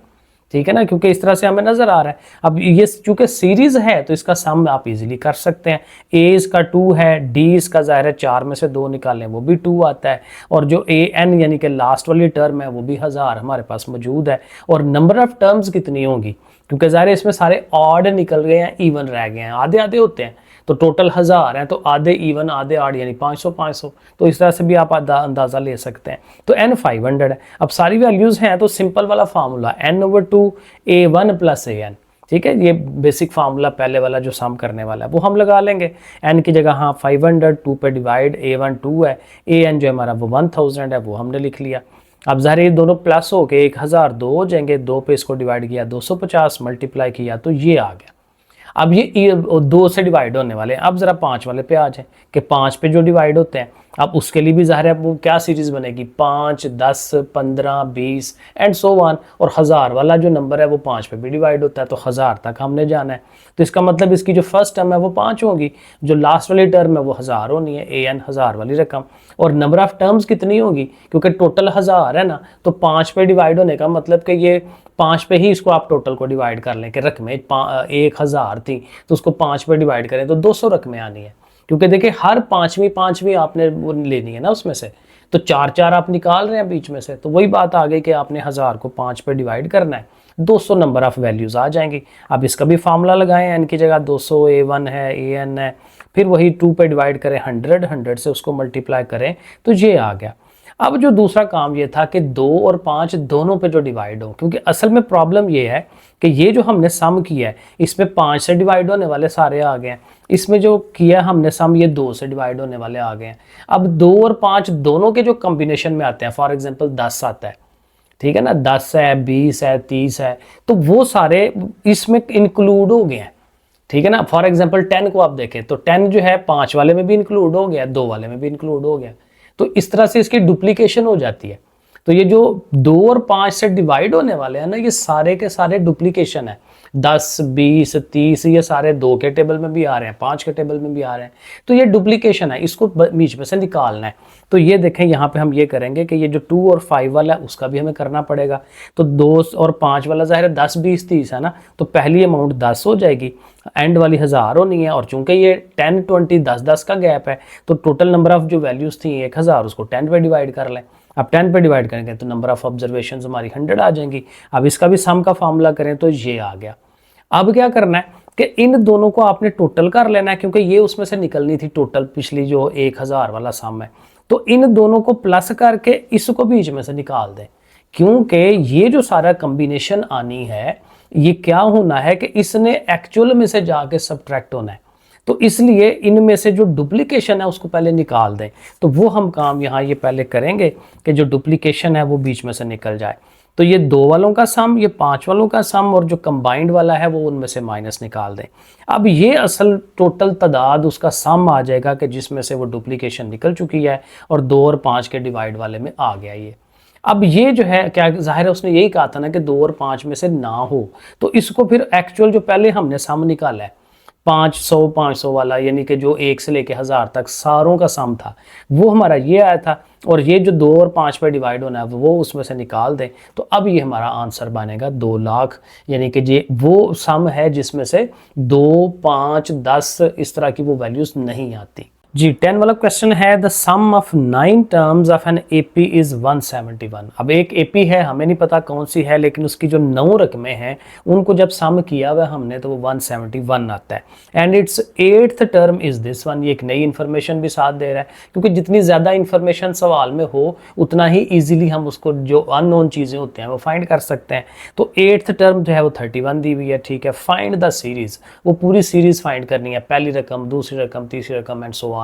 ठीक है ना, क्योंकि इस तरह से हमें नजर आ रहा है। अब ये चूंकि सीरीज है तो इसका सम आप इजीली कर सकते हैं। ए इसका 2 है, डी इसका ज़ाहिर है 4 में से 2 निकालें वो भी 2 आता है, और जो ए एन यानी कि लास्ट वाली टर्म है वो भी 1000 हमारे पास मौजूद है। और नंबर ऑफ टर्म्स कितनी होंगी, क्योंकि ज़ाहिर है इसमें सारे ऑड निकल गए हैं, इवन रह गए हैं, आधे आधे होते हैं, तो टोटल 1000 हैं, तो आधे इवन आधे ऑड यानी 500 500। तो इस तरह से भी आप अंदाज़ा ले सकते हैं। तो n 500 है। अब सारी वैल्यूज़ हैं तो सिंपल वाला फार्मूला n/2 a1 + an, ठीक है, ये बेसिक फार्मूला पहले वाला जो सम करने वाला है वो हम लगा लेंगे। n की जगह हाँ 500, 2 पे डिवाइड, a1 2 है, an जो हमारा वो 1000 है वो हमने लिख लिया। अब ज़ाहिर ये दोनों प्लस हो के 1002 हो जाएंगे, 2 पे इसको डिवाइड किया 250 मल्टीप्लाई किया तो ये आ गया। अब ये 2 से डिवाइड होने वाले हैं। अब ज़रा 5 वाले पे आ जाए कि 5 पे जो डिवाइड होते हैं, अब उसके लिए भी ज़ाहिर है वो क्या सीरीज़ बनेगी, 5, 10, 15, 20 एंड सो ऑन। और 1000 वाला जो नंबर है वो 5 पे भी डिवाइड होता है, तो 1000 तक हमने जाना है। तो इसका मतलब इसकी जो फर्स्ट टर्म है वो 5 होगी, जो लास्ट वाली टर्म है वो 1000 होनी है, an 1000 वाली रकम। और नंबर ऑफ टर्म्स कितनी होगी, क्योंकि टोटल 1000 है ना, तो 5 पे डिवाइड होने का मतलब कि ये 5 पे ही इसको आप टोटल को डिवाइड कर लें कि रकमें 1000 थी तो उसको 5 पे डिवाइड करें तो 200 रकमें आनी है। क्योंकि देखिए हर पांचवी आपने वो लेनी है ना उसमें से, तो 4 आप निकाल रहे हैं बीच में से, तो वही बात आ गई कि आपने 1000 को 5 पे डिवाइड करना है, 200 नंबर ऑफ वैल्यूज आ जाएंगी। अब इसका भी फार्मूला लगाएं, n की जगह 200, a1 है, an है, फिर वही 2 पे डिवाइड करें 100 से उसको मल्टीप्लाई करें तो ये आ गया। अब जो दूसरा काम ये था कि 2 और 5 दोनों पे जो डिवाइड हो, क्योंकि असल में प्रॉब्लम ये है कि ये जो हमने सम किया है इसमें 5 से डिवाइड होने वाले सारे आ गए हैं, इसमें जो किया हमने सम ये 2 से डिवाइड होने वाले आ गए हैं। अब 2 और 5 दोनों के जो कॉम्बिनेशन में आते हैं, फॉर एग्जांपल 10 आता है, ठीक है ना, 10 है, 20 है, 30 है, तो वो सारे इसमें इंक्लूड हो गए हैं, ठीक है ना। फॉर एग्जांपल 10 को आप देखें तो 10 जो है 5 वाले में भी इंक्लूड हो गया, 2 वाले में भी इंक्लूड हो गया, तो इस तरह से इसकी डुप्लीकेशन हो जाती है। तो ये जो 2 और 5 से डिवाइड होने वाले हैं ना, ये सारे के सारे डुप्लीकेशन है। 10, 20, 30 ये सारे 2 के टेबल में भी आ रहे हैं, 5 के टेबल में भी आ रहे हैं, तो ये डुप्लीकेशन है, इसको बीच में से निकालना है। तो ये देखें यहाँ पे हम ये करेंगे कि ये जो 2 और 5 वाला है उसका भी हमें करना पड़ेगा। तो 2 और 5 वाला ज़ाहिर है 10, 20, 30 है ना, तो पहली अमाउंट 10 हो जाएगी, एंड वाली 1000 होनी है, और चूंकि ये 10, 20, 10 का गैप है तो टोटल नंबर ऑफ जो वैल्यूज थी 1000 उसको 10 पे डिवाइड कर लें। अब 10 पे डिवाइड करेंगे तो नंबर ऑफ ऑब्जर्वेशन हमारी 100 आ जाएंगी। अब इसका भी सम का फार्मूला करें तो ये आ गया। अब क्या करना है कि इन दोनों को आपने टोटल कर लेना है, क्योंकि ये उसमें से निकलनी थी टोटल पिछली जो 1000 वाला सम है, तो इन दोनों को प्लस करके इसको बीच में से निकाल दें, क्योंकि ये जो सारा कॉम्बिनेशन आनी है ये क्या होना है कि इसने एक्चुअल में से जाके सब्ट्रैक्ट होना है, तो इसलिए इनमें से जो डुप्लीकेशन है उसको पहले निकाल दें। तो वो हम काम यहाँ ये पहले करेंगे कि जो डुप्लीकेशन है वो बीच में से निकल जाए। तो ये 2 वालों का सम, ये 5 वालों का सम, और जो कंबाइंड वाला है वो उनमें से माइनस निकाल दें। अब ये असल टोटल तादाद उसका सम आ जाएगा कि जिसमें से वो डुप्लीकेशन निकल चुकी है और 2 और 5 के डिवाइड वाले में आ गया ये। अब ये जो है क्या जाहिर है उसने यही कहा था ना कि 2 और 5 में से ना हो, तो इसको फिर एक्चुअल जो पहले हमने सम निकाला है 500 वाला, यानी कि जो 1 से लेके 1000 तक सारों का सम था वो हमारा ये आया था, और ये जो 2 और 5 पे डिवाइड होना है वो उसमें से निकाल दें, तो अब ये हमारा आंसर बनेगा 2 लाख, यानी कि ये वो सम है जिसमें से 2, 5, 10 इस तरह की वो वैल्यूज नहीं आती। जी 10 वाला क्वेश्चन है, the sum of 9 terms of an AP is 171। अब एक एपी है, हमें नहीं पता कौन सी है, लेकिन उसकी जो 9 रकमें हैं उनको जब सम किया हुआ हमने तो वो 171 आता है, and it's 8th term is this one. ये एक नई इन्फॉर्मेशन भी साथ दे रहा है, क्योंकि जितनी ज़्यादा इन्फॉर्मेशन सवाल में हो उतना ही ईजिली हम उसको जो अननोन चीज़ें होते हैं वो फाइंड कर सकते हैं। तो 8th टर्म जो है वो 31 दी हुई है, ठीक है। फाइंड द सीरीज, वो पूरी सीरीज फाइंड करनी है, पहली रकम, दूसरी रकम, तीसरी रकम एंड सो ऑन।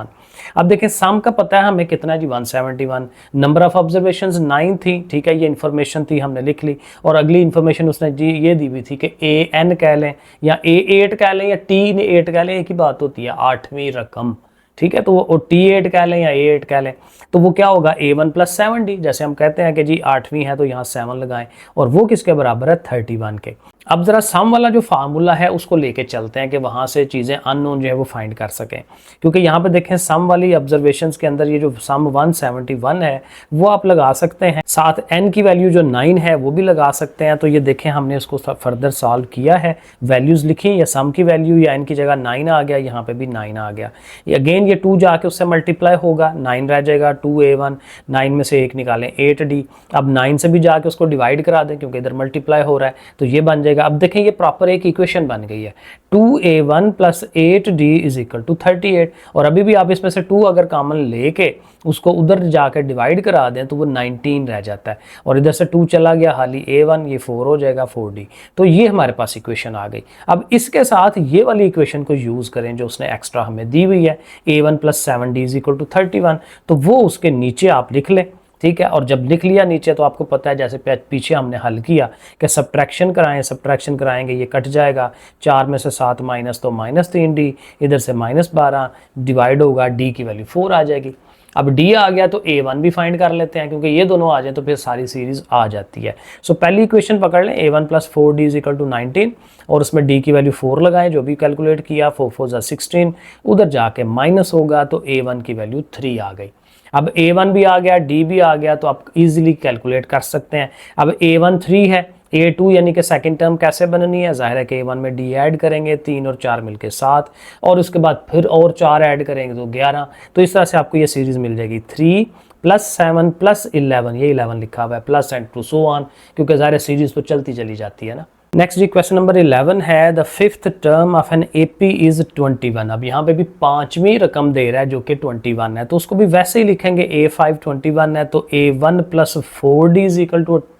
अब देखें सम का पता है हमें कितना है जी 171, नंबर ऑफ ऑब्जर्वेशंस 9 थी, ठीक है, ये इन्फॉर्मेशन थी हमने लिख ली, और अगली इन्फॉर्मेशन उसने जी ये दी हुई थी कि an कह लें या a8 कह लें या t8 कह लें, एक ही बात होती है, 8वीं रकम, ठीक है। तो वो t8 कह लें या a8 कह लें, तो वो क्या होगा a1 + 7d, जैसे हम कहते हैं कि जी 8वीं है तो यहाँ 7 लगाएं, और वो किसके बराबर है 31 के। अब जरा सम वाला जो फार्मूला है उसको लेके चलते हैं कि वहाँ से चीज़ें अननोन जो है वो फाइंड कर सकें, क्योंकि यहाँ पे देखें सम वाली ऑब्जर्वेशंस के अंदर ये जो सम 171 है वो आप लगा सकते हैं, साथ n की वैल्यू जो 9 है वो भी लगा सकते हैं। तो ये देखें हमने इसको फर्दर सॉल्व किया है, वैल्यूज़ लिखी, या सम की वैल्यू या n की जगह 9 आ गया, यहाँ पे भी 9 आ गया। अगेन ये 2 जाके उससे मल्टीप्लाई होगा, 9 रह जाएगा, 2a1, 9 में से 1 निकालें 8d, अब 9 से भी जाके उसको डिवाइड करा दें क्योंकि इधर मल्टीप्लाई हो रहा है, तो ये बन जाएगा। अब देखें ये प्रॉपर एक इक्वेशन बन गई है, 2a1 + 8d = 38, और अभी भी आप इसमें से 2 अगर कॉमन लेके उसको उधर जाकर डिवाइड करा दें तो वो 19 रह जाता है, और इधर से 2 चला गया, हाली a1, ये 4 हो जाएगा 4d। तो ये हमारे पास इक्वेशन आ गई। अब इसके साथ ये वाली इक्वेशन को यूज़ करें जो उसने एक्स्ट्रा हमें दी हुई है, a1 + 7d = 31, तो वो उसके नीचे आप लिख लें, ठीक है। और जब लिख लिया नीचे तो आपको पता है जैसे पीछे हमने हल किया कि सब्ट्रैक्शन कराएं, सब्ट्रैक्शन कराएंगे ये कट जाएगा, 4 में से 7 माइनस तो -3d, इधर से -12 डिवाइड होगा, d की वैल्यू 4 आ जाएगी। अब d आ गया तो a1 भी फाइंड कर लेते हैं, क्योंकि ये दोनों आ जाए तो फिर सारी सीरीज आ जाती है। सो पहली इक्वेशन पकड़ लें, a1 + 4d = 19, और उसमें d की वैल्यू 4 लगाएं जो भी कैलकुलेट किया, 4 4 = 16, उधर जाके माइनस होगा तो a1 की वैल्यू 3 आ गई। अब a1 भी आ गया, d भी आ गया, तो आप इजीली कैलकुलेट कर सकते हैं। अब a1 3 है, a2 यानी कि सेकंड टर्म कैसे बननी है, जाहिर है कि a1 में d ऐड करेंगे, 3 और 4 मिलके 7, और उसके बाद फिर और 4 ऐड करेंगे तो 11। तो इस तरह से आपको ये सीरीज मिल जाएगी, 3 + 7 + 11, ये 11 लिखा हुआ है, plus and two so on, क्योंकि जाहिर है सीरीज तो चलती चली जाती है ना। नेक्स्ट जी क्वेश्चन नंबर 11 है, the 5th term of an AP is 21। अब यहाँ पे भी 5वीं रकम दे रहा है जो कि 21 है, तो उसको भी वैसे ही लिखेंगे, a5 21 है तो a1 + 4d =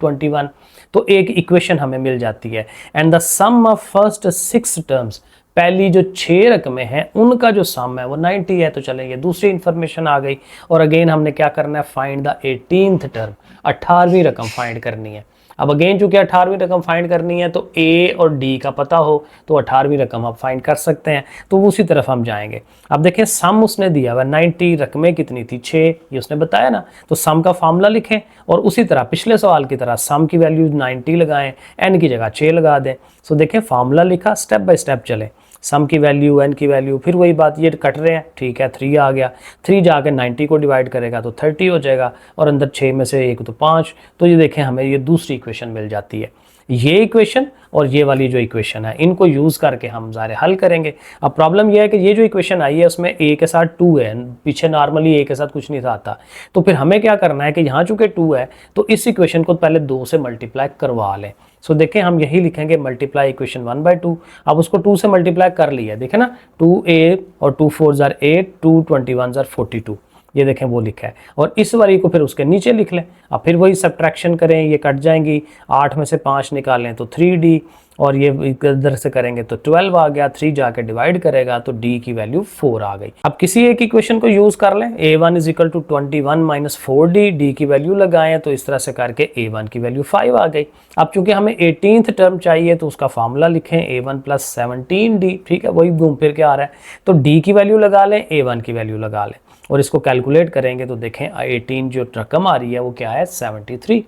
21, तो एक इक्वेशन हमें मिल जाती है। And the sum of first 6 terms, पहली जो 6 रकमें हैं उनका जो सम है वो 90 है, तो चलेंगे दूसरी इन्फॉर्मेशन आ गई। और अगेन हमने क्या करना है, फाइंड द 18th टर्म, 18वीं रकम फाइंड करनी है। अब अगेन चूंकि 18वीं रकम फाइंड करनी है तो a और d का पता हो तो 18वीं रकम आप फाइंड कर सकते हैं, तो उसी तरफ हम जाएंगे। अब देखें सम उसने दिया हुआ 90, रकमें कितनी थी 6, ये उसने बताया ना, तो सम का फार्मूला लिखें और उसी तरह पिछले सवाल की तरह सम की वैल्यू 90 लगाएं, n की जगह 6 लगा दें। सो देखें फार्मूला लिखा, स्टेप बाय स्टेप चले, सम की वैल्यू, n की वैल्यू, फिर वही बात, ये कट रहे हैं, ठीक है 3 आ गया, 3 जाके 90 को डिवाइड करेगा तो 30 हो जाएगा, और अंदर 6 में से 1 तो 5, तो ये देखें हमें ये दूसरी इक्वेशन मिल जाती है। ये इक्वेशन और ये वाली जो इक्वेशन है इनको यूज़ करके हम ज़ाहिर हल करेंगे। अब प्रॉब्लम यह है कि ये जो इक्वेशन आई है उसमें a के साथ 2 है, पीछे नॉर्मली a के साथ कुछ नहीं था, तो फिर हमें क्या करना है कि यहाँ चूँकि 2 है तो इस इक्वेशन को पहले 2 से मल्टीप्लाई करवा लें। सो देखें हम यही लिखेंगे, मल्टीप्लाई इक्वेशन 1/2। अब उसको 2 से मल्टीप्लाई कर लिया, देखें ना, 2a और 2 4 = 8, 2 21 = 42, ये देखें वो लिखा है, और इस वाली को फिर उसके नीचे लिख लें। अब फिर वही सब्ट्रैक्शन करें, ये कट जाएंगी, 8 में से 5 निकालें तो 3d, और ये इधर से करेंगे तो 12 आ गया, 3 जाके डिवाइड करेगा तो d की वैल्यू 4 आ गई। अब किसी एक इक्वेशन को यूज़ कर लें, a1 = 21 - 4d, d की वैल्यू लगाएं, तो इस तरह से करके a1 की वैल्यू 5 आ गई। अब चूंकि हमें 18th टर्म चाहिए तो उसका फार्मूला लिखें, a1 + 17d, ठीक है वही घूम फिर के आ रहा है, तो d की वैल्यू लगा लें, a1 की वैल्यू लगा लें, और इसको कैलकुलेट करेंगे तो देखें 18 जो रकम आ रही है वो क्या है, 73।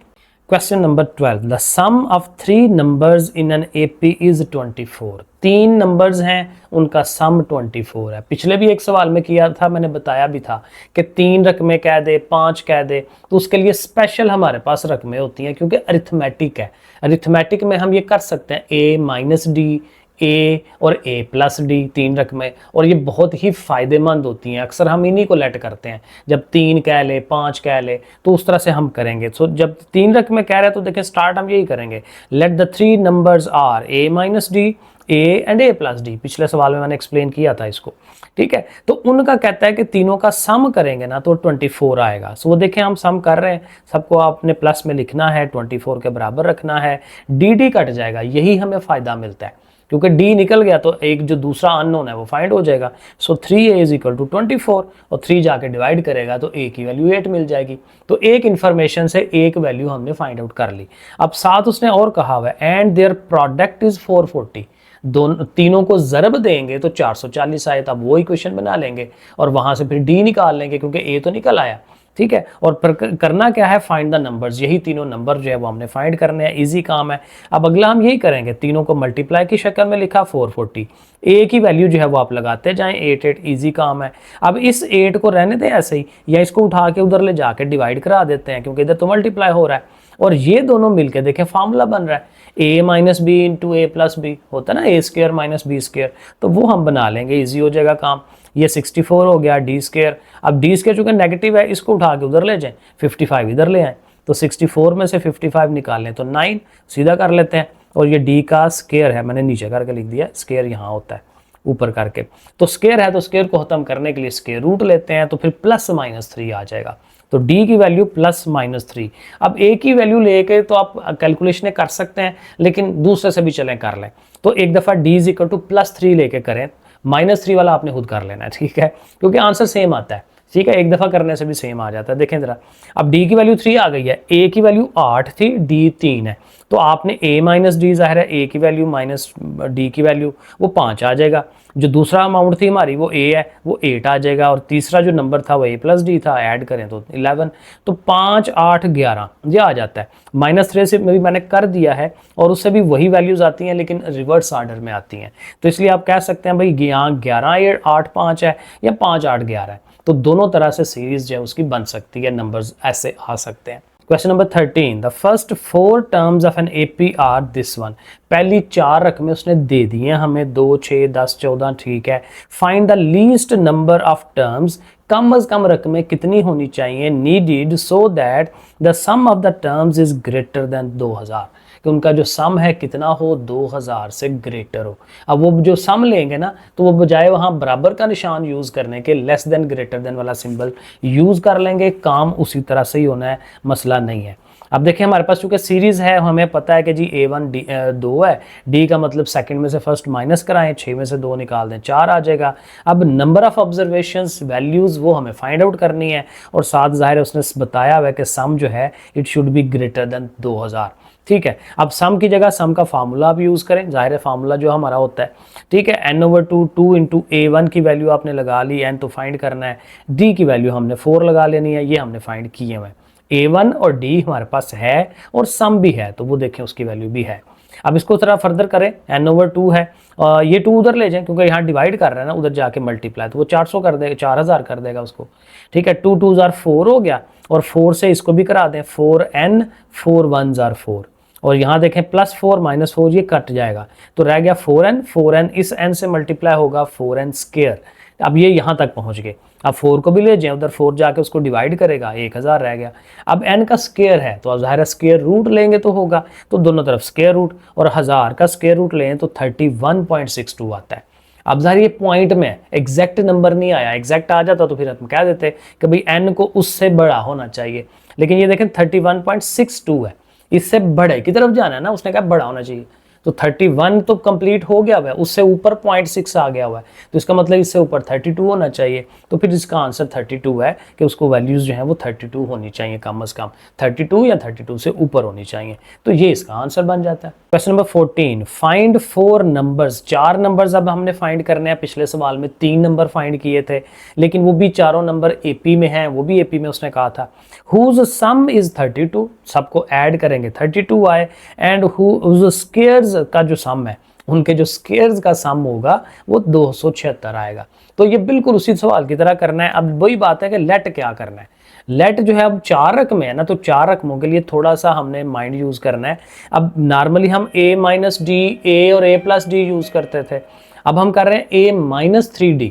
Question number 12, the sum of 3 numbers in an AP is 24। 3 numbers हैं उनका सम 24 है। पिछले भी एक सवाल में किया था, मैंने बताया भी था कि 3 रकमें कह दे, 5 कह दे, तो उसके लिए स्पेशल हमारे पास रकमें होती हैं, क्योंकि अरिथमेटिक है। अरिथमेटिक में हम ये कर सकते हैं a - d, a और a + d, 3 रकमें, और ये बहुत ही फ़ायदेमंद होती हैं। अक्सर हम इन्हीं को लेट करते हैं, जब 3 कह ले, 5 कह ले, तो उस तरह से हम करेंगे। सो जब 3 रकमें कह रहे हैं तो देखें स्टार्ट हम यही करेंगे, let the 3 numbers are a - d, a and a + d। पिछले सवाल में मैंने एक्सप्लेन किया था इसको, ठीक है। तो उनका कहता है कि तीनों का सम करेंगे ना तो 24 आएगा। सो वो देखें हम सम कर रहे हैं, सबको आपने प्लस में लिखना है, 24 के बराबर रखना है, dd कट जाएगा, यही हमें फ़ायदा मिलता है, क्योंकि d निकल गया तो एक जो दूसरा अननोन है वो फाइंड हो जाएगा। सो 3a = 24, और 3 जाके डिवाइड करेगा तो a की वैल्यू 8 मिल जाएगी। तो एक इन्फॉर्मेशन से एक वैल्यू हमने फाइंड आउट कर ली। अब साथ उसने और कहा हुआ है, एंड देयर प्रोडक्ट इज 440, दोनों तीनों को ज़रब देंगे तो 440 आए, तब वो इक्वेशन बना लेंगे और वहाँ से फिर d निकाल लेंगे, क्योंकि a तो निकल आया। ठीक है। और करना क्या है, फाइंड द नंबर्स, यही तीनों नंबर जो है वो हमने फाइंड करने हैं, इजी काम है। अब अगला हम यही करेंगे, तीनों को मल्टीप्लाई की शक्ल में लिखा 440, ए की वैल्यू जो है वो आप लगाते जाएं, 8 8, इजी काम है। अब इस 8 को रहने दें ऐसे ही, या इसको उठा के उधर ले जाके डिवाइड करा देते हैं, क्योंकि इधर तो मल्टीप्लाई हो रहा है। और ये दोनों मिलके देखें फार्मूला बन रहा है, ए माइनस बी इंटू ए प्लस बी, होता है ना ए स्क्र माइनस बी स्क्र, तो वो हम बना लेंगे, ईजी हो जाएगा काम। ये 64 हो गया डी स्क्र। अब डी स्क्र चूंकि नेगेटिव है, इसको उठा के उधर ले जाएं, 55 इधर ले आए, तो 64 में से 55 निकाल लें तो 9, सीधा कर लेते हैं। और ये डी का स्क्र है, मैंने नीचे करके लिख दिया, स्क्र यहाँ होता है ऊपर करके, तो स्क्र है, तो स्क्र को खत्म करने के लिए स्क्र रूट लेते हैं, तो फिर प्लस माइनस 3 आ जाएगा। तो d की वैल्यू प्लस माइनस 3। अब a की वैल्यू लेके तो आप कैलकुलेशन कर सकते हैं, लेकिन दूसरे से भी चलें कर लें। तो एक दफ़ा d is equal two plus 3 लेके करें, माइनस 3 वाला आपने खुद कर लेना है, ठीक है, क्योंकि आंसर सेम आता है, ठीक है, एक दफ़ा करने से भी सेम आ जाता है। देखें ज़रा, अब d की वैल्यू 3 आ गई है, a की वैल्यू 8 थी, d 3 है, तो आपने a माइनस डी, ज़ाहिर है a की वैल्यू माइनस d की वैल्यू वो 5 आ जाएगा। जो दूसरा अमाउंट थी हमारी वो a है, वो 8 आ जाएगा, और तीसरा जो नंबर था वो a प्लस डी था, ऐड करें तो 11, तो 5 8 11 ये आ जाता है। -3 से भी मैंने कर दिया है, और उससे भी वही वैल्यूज़ आती हैं, लेकिन रिवर्स ऑर्डर में आती हैं, तो इसलिए आप कह सकते हैं भाई यहाँ 11 8 5 है, या 5 8 11 है, तो दोनों तरह से सीरीज जो है उसकी बन सकती है, नंबर्स ऐसे आ सकते हैं। Question number 13, the first 4 terms of an AP are this one. पहली 4 रकमें उसने दे दी हैं हमें, 2 6 10 14, ठीक है। Find the least number of terms, कम अज कम रकमें कितनी होनी चाहिए, needed so that the sum of the terms is greater than 2000, कि उनका जो सम है कितना हो, 2000 से ग्रेटर हो। अब वो जो सम लेंगे ना, तो वो बजाय वहाँ बराबर का निशान यूज़ करने के लेस देन ग्रेटर देन वाला सिंबल यूज़ कर लेंगे, काम उसी तरह से ही होना है, मसला नहीं है। अब देखिए हमारे पास चूंकि सीरीज है, हमें पता है कि जी a1 2 है, d का मतलब सेकंड में से फर्स्ट माइनस कराएं, 6 में से 2 निकाल दें, 4 आ जाएगा। अब नंबर ऑफ ऑब्जर्वेशंस वैल्यूज़ वो हमें फाइंड आउट करनी है, और साथ ज़ाहिर है उसने बताया हुआ है कि सम जो है it should be greater than 2000, ठीक है। अब सम की जगह सम का फार्मूला आप यूज़ करें, जाहिर है फार्मूला जो हमारा होता है, ठीक है, n/2 2 इंटू a1 की वैल्यू आपने लगा ली, n तो फाइंड करना है, d की वैल्यू हमने 4 लगा लेनी है, ये हमने फाइंड किए हुए। a1 और d हमारे पास है, और सम भी है, तो वो देखें उसकी वैल्यू भी है। अब इसको थोड़ा फर्दर करें, n/2 है, ये 2 उधर ले जाएं, क्योंकि यहाँ डिवाइड कर रहे हैं ना, उधर जाके मल्टीप्लाई, तो वो 400 कर देगा, 4000 कर देगा उसको, ठीक है। 2 2 4 हो गया, और 4 से इसको भी करा दें, 4n 4 1 4, और यहाँ देखें +4 -4 ये कट जाएगा, तो रह गया 4n इस n से मल्टीप्लाई होगा 4n स्क्वायर। अब ये यहाँ तक पहुँच गए, अब 4 को भी ले जाएं, उधर 4 जाके उसको डिवाइड करेगा, 1000 रह गया। अब n का स्क्वायर है, तो अब ज़ाहिर स्क्वायर रूट लेंगे तो होगा, तो दोनों तरफ स्क्वायर रूट, और 1000 का स्क्वायर रूट लें तो 31.62 आता है। अब ज़ाहिर ये पॉइंट में एग्जैक्ट नंबर नहीं आया, एग्जैक्ट आ जाता तो फिर हम कह देते कि भाई n को उससे बड़ा होना चाहिए, लेकिन ये देखें 31.62 है, इससे बड़े की तरफ जाना है ना, उसने कहा बड़ा होना चाहिए, तो 31 तो कंप्लीट हो गया हुआ है, उससे ऊपर 0.6 आ गया हुआ है, तो इसका मतलब इससे ऊपर 32 होना चाहिए, तो फिर इसका आंसर 32 है, कि उसको वैल्यूज़ जो है वो 32 होनी चाहिए, कम अज़ कम 32 या 32 से ऊपर होनी चाहिए, तो ये इसका आंसर बन जाता है। Question number 14, find 4 numbers, 4 numbers अब हमने फाइंड करने हैं। पिछले सवाल में 3 नंबर फाइंड किए थे, लेकिन वो भी चारों नंबर एपी में हैं, वो भी एपी में उसने कहा था। हुज सम इज 32, सबको ऐड करेंगे 32 आए, एंड हुज स्क्वायर्स का जो सम है, उनके जो स्क्वायर्स का सम होगा वो 276 आएगा। तो ये बिल्कुल उसी सवाल की तरह करना है। अब वही बात है कि लेट क्या करना है, लेट जो है अब 4 रकमें है ना, तो 4 रकमों के लिए थोड़ा सा हमने माइंड यूज करना है। अब नॉर्मली हम a माइनस डी, a और a प्लस डी यूज करते थे, अब हम कर रहे हैं a माइनस 3d,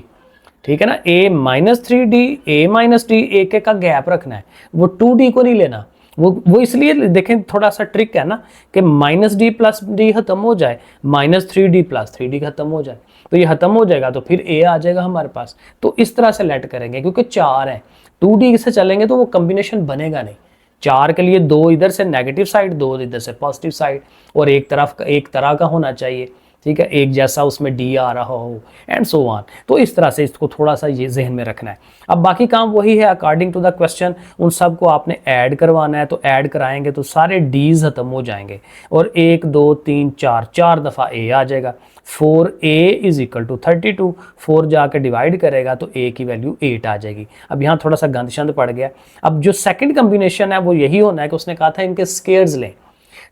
ठीक है ना, a minus 3d, a minus D, एक का गैप रखना है, वो 2d को नहीं लेना। वो इसलिए देखें, थोड़ा सा ट्रिक है ना, कि माइनस डी प्लस डी खत्म हो जाए, -3d प्लस 3d खत्म हो जाए, तो ये खत्म हो जाएगा, तो फिर a आ जाएगा हमारे पास। तो इस तरह से लेट करेंगे, क्योंकि 4 हैं, 2d से चलेंगे तो वो कॉम्बिनेशन बनेगा नहीं। 4 के लिए 2 इधर से नेगेटिव साइड, 2 इधर से पॉजिटिव साइड, और एक तरह का होना चाहिए, ठीक है, एक जैसा उसमें डी आ रहा हो एंड सो ऑन। तो इस तरह से इसको थोड़ा सा ये जहन में रखना है। अब बाकी काम वही है, अकॉर्डिंग टू द क्वेश्चन उन सब को आपने ऐड करवाना है। तो ऐड कराएंगे तो सारे डीज खत्म हो जाएंगे और 1 2 3 4 4 दफ़ा ए आ जाएगा। 4a इज इक्वल टू 32, 4 जाकर डिवाइड करेगा तो a की वैल्यू 8 आ जाएगी। अब यहाँ थोड़ा सा गंद शंद पड़ गया। अब जो सेकंड कॉम्बिनेशन है वो यही होना है कि उसने कहा था इनके स्केयर्स लें,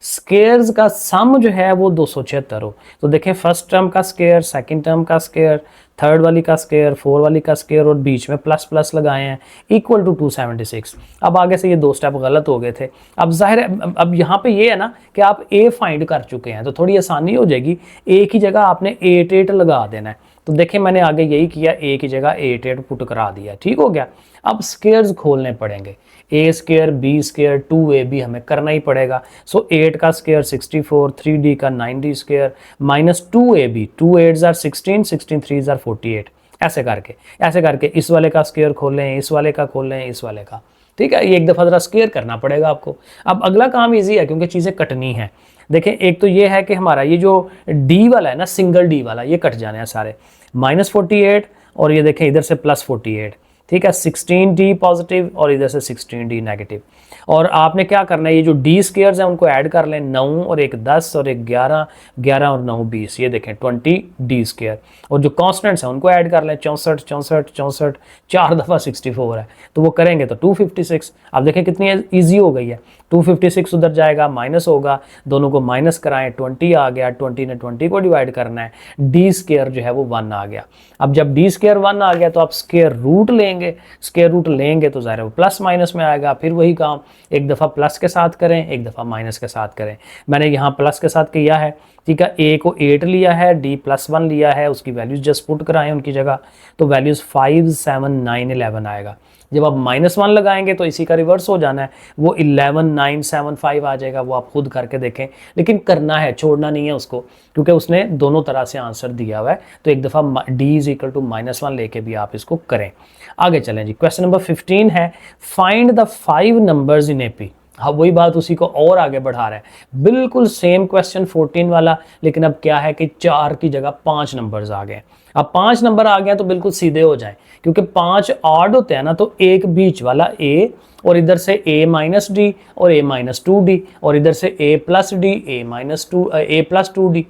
स्केयर्स का सम जो है वो 276 हो। तो देखें, फर्स्ट टर्म का स्केयर, सेकंड टर्म का स्केयर, थर्ड वाली का स्केयर, फोर वाली का स्केयर और बीच में प्लस प्लस लगाए हैं, इक्वल टू 276। अब आगे से ये 2 स्टेप गलत हो गए थे। अब जाहिर है अब यहाँ पे ये है ना कि आप ए फाइंड कर चुके हैं तो थोड़ी आसानी हो जाएगी। ए की जगह आपने 8 लगा देना है। तो देखें मैंने आगे यही किया, ए की जगह 8 पुट करा दिया, ठीक हो गया। अब स्केयर्स खोलने पड़ेंगे, ए स्केयर बी स्केयर 2ab हमें करना ही पड़ेगा। सो 8 का स्केयर 64, 3d का 9d square minus 2ab, 2 8s are 16, 16 3s are 48। ऐसे करके इस वाले का स्केयर खोलें, इस वाले का खोलें, इस वाले का, ठीक है। ये एक दफ़ा ज़रा स्केयर करना पड़ेगा आपको। अब अगला काम ईजी है क्योंकि चीज़ें कटनी है। देखें, एक तो ये है कि हमारा ये जो डी वाला है ना, सिंगल डी वाला, ये कट जाने हैं सारे, -48 और ये देखें इधर से +48, ठीक है। 16d पॉजिटिव और इधर से 16d नेगेटिव। और आपने क्या करना है, ये जो डी स्केयर्स हैं उनको ऐड कर लें, 9 और एक 10 और एक 11, 11 और 9 20, ये देखें 20 डी स्केयर। और जो कॉन्स्टेंट्स हैं उनको ऐड कर लें, 64 64 64, 4 दफ़ा 64 है तो वो करेंगे तो 256। अब देखें कितनी ईजी हो गई है। 256 उधर जाएगा, माइनस होगा, दोनों को माइनस कराएं, 20 आ गया, 20 ने 20 को डिवाइड करना है, डी स्केयर जो है वो 1 आ गया। अब जब डी स्केयर 1 आ गया तो आप स्केयर रूट लेंगे, स्केयर रूट लेंगे तो ज़ाहिर है वो प्लस माइनस में आएगा। फिर वही काम, एक दफ़ा प्लस के साथ करें, एक दफ़ा माइनस के साथ करें। मैंने यहाँ प्लस के साथ किया है, ठीक है। ए को 8 लिया है, डी +1 लिया है, उसकी वैल्यूज जस्ट पुट कराएं उनकी जगह, तो वैल्यूज़ 5 7 9 11 आएगा। जब आप -1 लगाएंगे तो इसी का रिवर्स हो जाना है, वो 11 9 7 5 आ जाएगा। वो आप खुद करके देखें, लेकिन करना है, छोड़ना नहीं है उसको, क्योंकि उसने दोनों तरह से आंसर दिया हुआ है। तो एक दफ़ा d इज इक्वल टू -1 लेके भी आप इसको करें। आगे चलें जी, क्वेश्चन नंबर 15 है, find the 5 numbers in AP। हाँ, वही बात उसी को और आगे बढ़ा रहा है, बिल्कुल सेम क्वेश्चन 14 वाला, लेकिन अब क्या है कि 4 की जगह 5 नंबर्स आ गए। अब 5 नंबर आ गए तो बिल्कुल सीधे हो जाएं, क्योंकि 5 ऑड होते हैं ना, तो एक बीच वाला a और इधर से a-d और a-2d और इधर से a+d a+2d,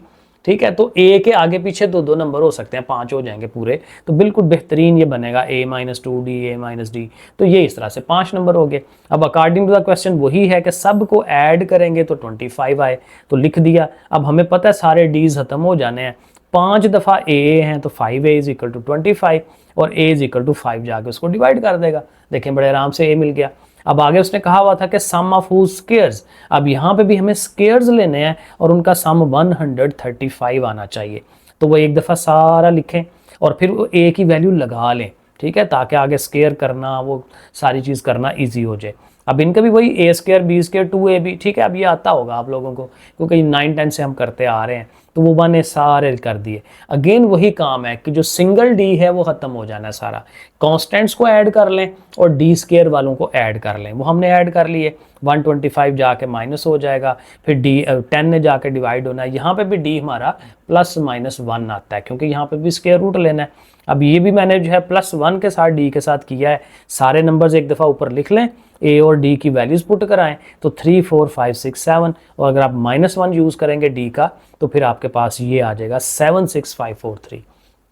ठीक है। तो a के आगे पीछे 2 नंबर हो सकते हैं, 5 हो जाएंगे पूरे, तो बिल्कुल बेहतरीन ये बनेगा a-2d a-d। तो ये इस तरह से 5 नंबर हो गए। अब अकॉर्डिंग टू द क्वेश्चन वही है कि सब को ऐड करेंगे तो 25 आए, तो लिख दिया। अब हमें पता है सारे डीज खत्म हो जाने हैं, 5 दफ़ा a हैं तो 5a इज इक्वल टू 25 और a इज इक्वल टू 5 जाके उसको डिवाइड कर देगा। देखें बड़े आराम से a मिल गया। अब आगे उसने कहा हुआ था कि सम ऑफ हुज स्केयर्स, अब यहाँ पे भी हमें स्केयर्स लेने हैं और उनका सम 135 आना चाहिए। तो वो एक दफ़ा सारा लिखें और फिर वो a की वैल्यू लगा लें, ठीक है, ताकि आगे स्केयर करना, वो सारी चीज़ करना ईजी हो जाए। अब इनका भी वही a square b square 2ab, ठीक है। अब ये आता होगा आप लोगों को, क्योंकि 9 10 से हम करते आ रहे हैं, तो वो मैंने सारे कर दिए। अगेन वही काम है कि जो सिंगल d है वो ख़त्म हो जाना है सारा, कॉन्स्टेंट्स को ऐड कर लें और d स्केयर वालों को ऐड कर लें। वो हमने ऐड कर लिए, 125 जाके माइनस हो जाएगा, फिर d 10 ने जाके डिवाइड होना है। यहाँ पे भी d हमारा +-1 आता है, क्योंकि यहाँ पे भी स्केयर रूट लेना है। अब ये भी मैंने जो है +1 के साथ d के साथ किया है। सारे नंबर्स एक दफ़ा ऊपर लिख लें, a और d की वैल्यूज़ पुट कराएं, तो 3 4 5 6 7, और अगर आप -1 यूज़ करेंगे d का तो फिर आपके पास ये आ जाएगा 76543।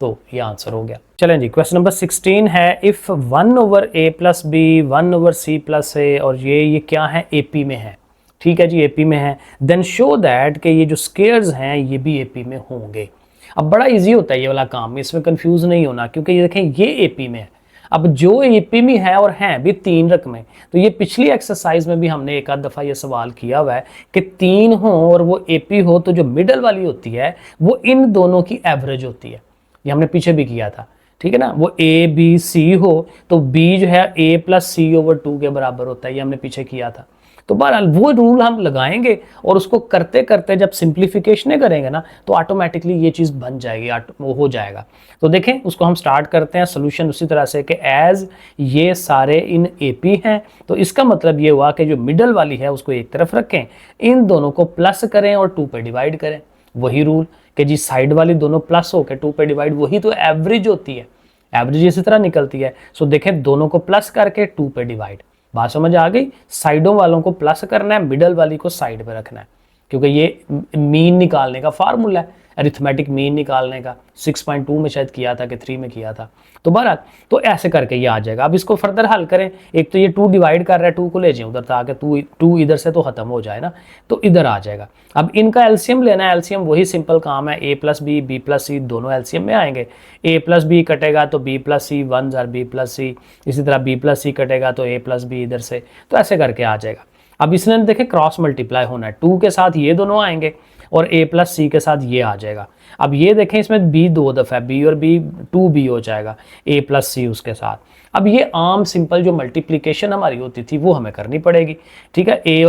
तो ये आंसर हो गया। चलें जी, क्वेश्चन नंबर 16 है, if 1/a + b 1/c + a, और ये क्या है, AP में है, ठीक है जी, AP में है, देन शो दैट कि ये जो स्केयर्स हैं ये भी AP में होंगे। अब बड़ा इजी होता है ये वाला काम, इसमें कंफ्यूज नहीं होना, क्योंकि ये देखें ये AP में है। अब जो AP में है और हैं भी 3 रकमें, तो ये पिछली एक्सरसाइज में भी हमने एक आध दफ़ा ये सवाल किया हुआ है कि 3 हो और वो AP हो, तो जो मिडल वाली होती है वो इन दोनों की एवरेज होती है। ये हमने पीछे भी किया था, ठीक है ना। वो A B C हो तो B जो है A + C/2 के बराबर होता है, ये हमने पीछे किया था। तो बहरहाल वो रूल हम लगाएंगे और उसको करते करते जब सिंप्लीफिकेशन करेंगे ना, तो ऑटोमेटिकली ये चीज़ बन जाएगी, वो हो जाएगा। तो देखें, उसको हम स्टार्ट करते हैं सोल्यूशन उसी तरह से कि एज ये सारे इन AP हैं, तो इसका मतलब ये हुआ कि जो मिडल वाली है उसको एक तरफ रखें, इन दोनों को प्लस करें और 2 पे डिवाइड करें। वही रूल कि जी साइड वाली दोनों प्लस हो के 2 पे डिवाइड, वही तो एवरेज होती है, एवरेज इसी तरह निकलती है। सो देखें दोनों को प्लस करके 2 पे डिवाइड, बात समझ आ गई। साइडों वालों को प्लस करना है, मिडल वाली को साइड पे रखना है, क्योंकि ये मीन निकालने का फार्मूला है, अरिथमेटिक मीन निकालने का। 6.2 में शायद किया था कि 3 में किया था, तो बहरहाल तो ऐसे करके ये आ जाएगा। अब इसको फर्दर हल करें, एक तो ये 2 डिवाइड कर रहा है, 2 को ले जाए उधर, ताकि 2 इधर से तो खत्म हो जाए ना, तो इधर आ जाएगा। अब इनका एलसीएम लेना है, एलसीएम वही सिंपल काम है, a plus B, b plus C दोनों एलसीएम में आएंगे। a प्लस बी कटेगा तो b प्लस सी, 1 जार b प्लस सी, इसी तरह b प्लस सी कटेगा तो a प्लस बी इधर से, तो ऐसे करके आ जाएगा। अब इसने देखे क्रॉस मल्टीप्लाई होना है, 2 के साथ ये दोनों आएंगे और a प्लस सी के साथ ये आ जाएगा। अब ये देखें इसमें b 2 दफ़ा है, b और b 2b हो जाएगा, a प्लस सी उसके साथ। अब ये आम सिंपल जो मल्टीप्लिकेशन हमारी होती थी वो हमें करनी पड़ेगी, ठीक है। a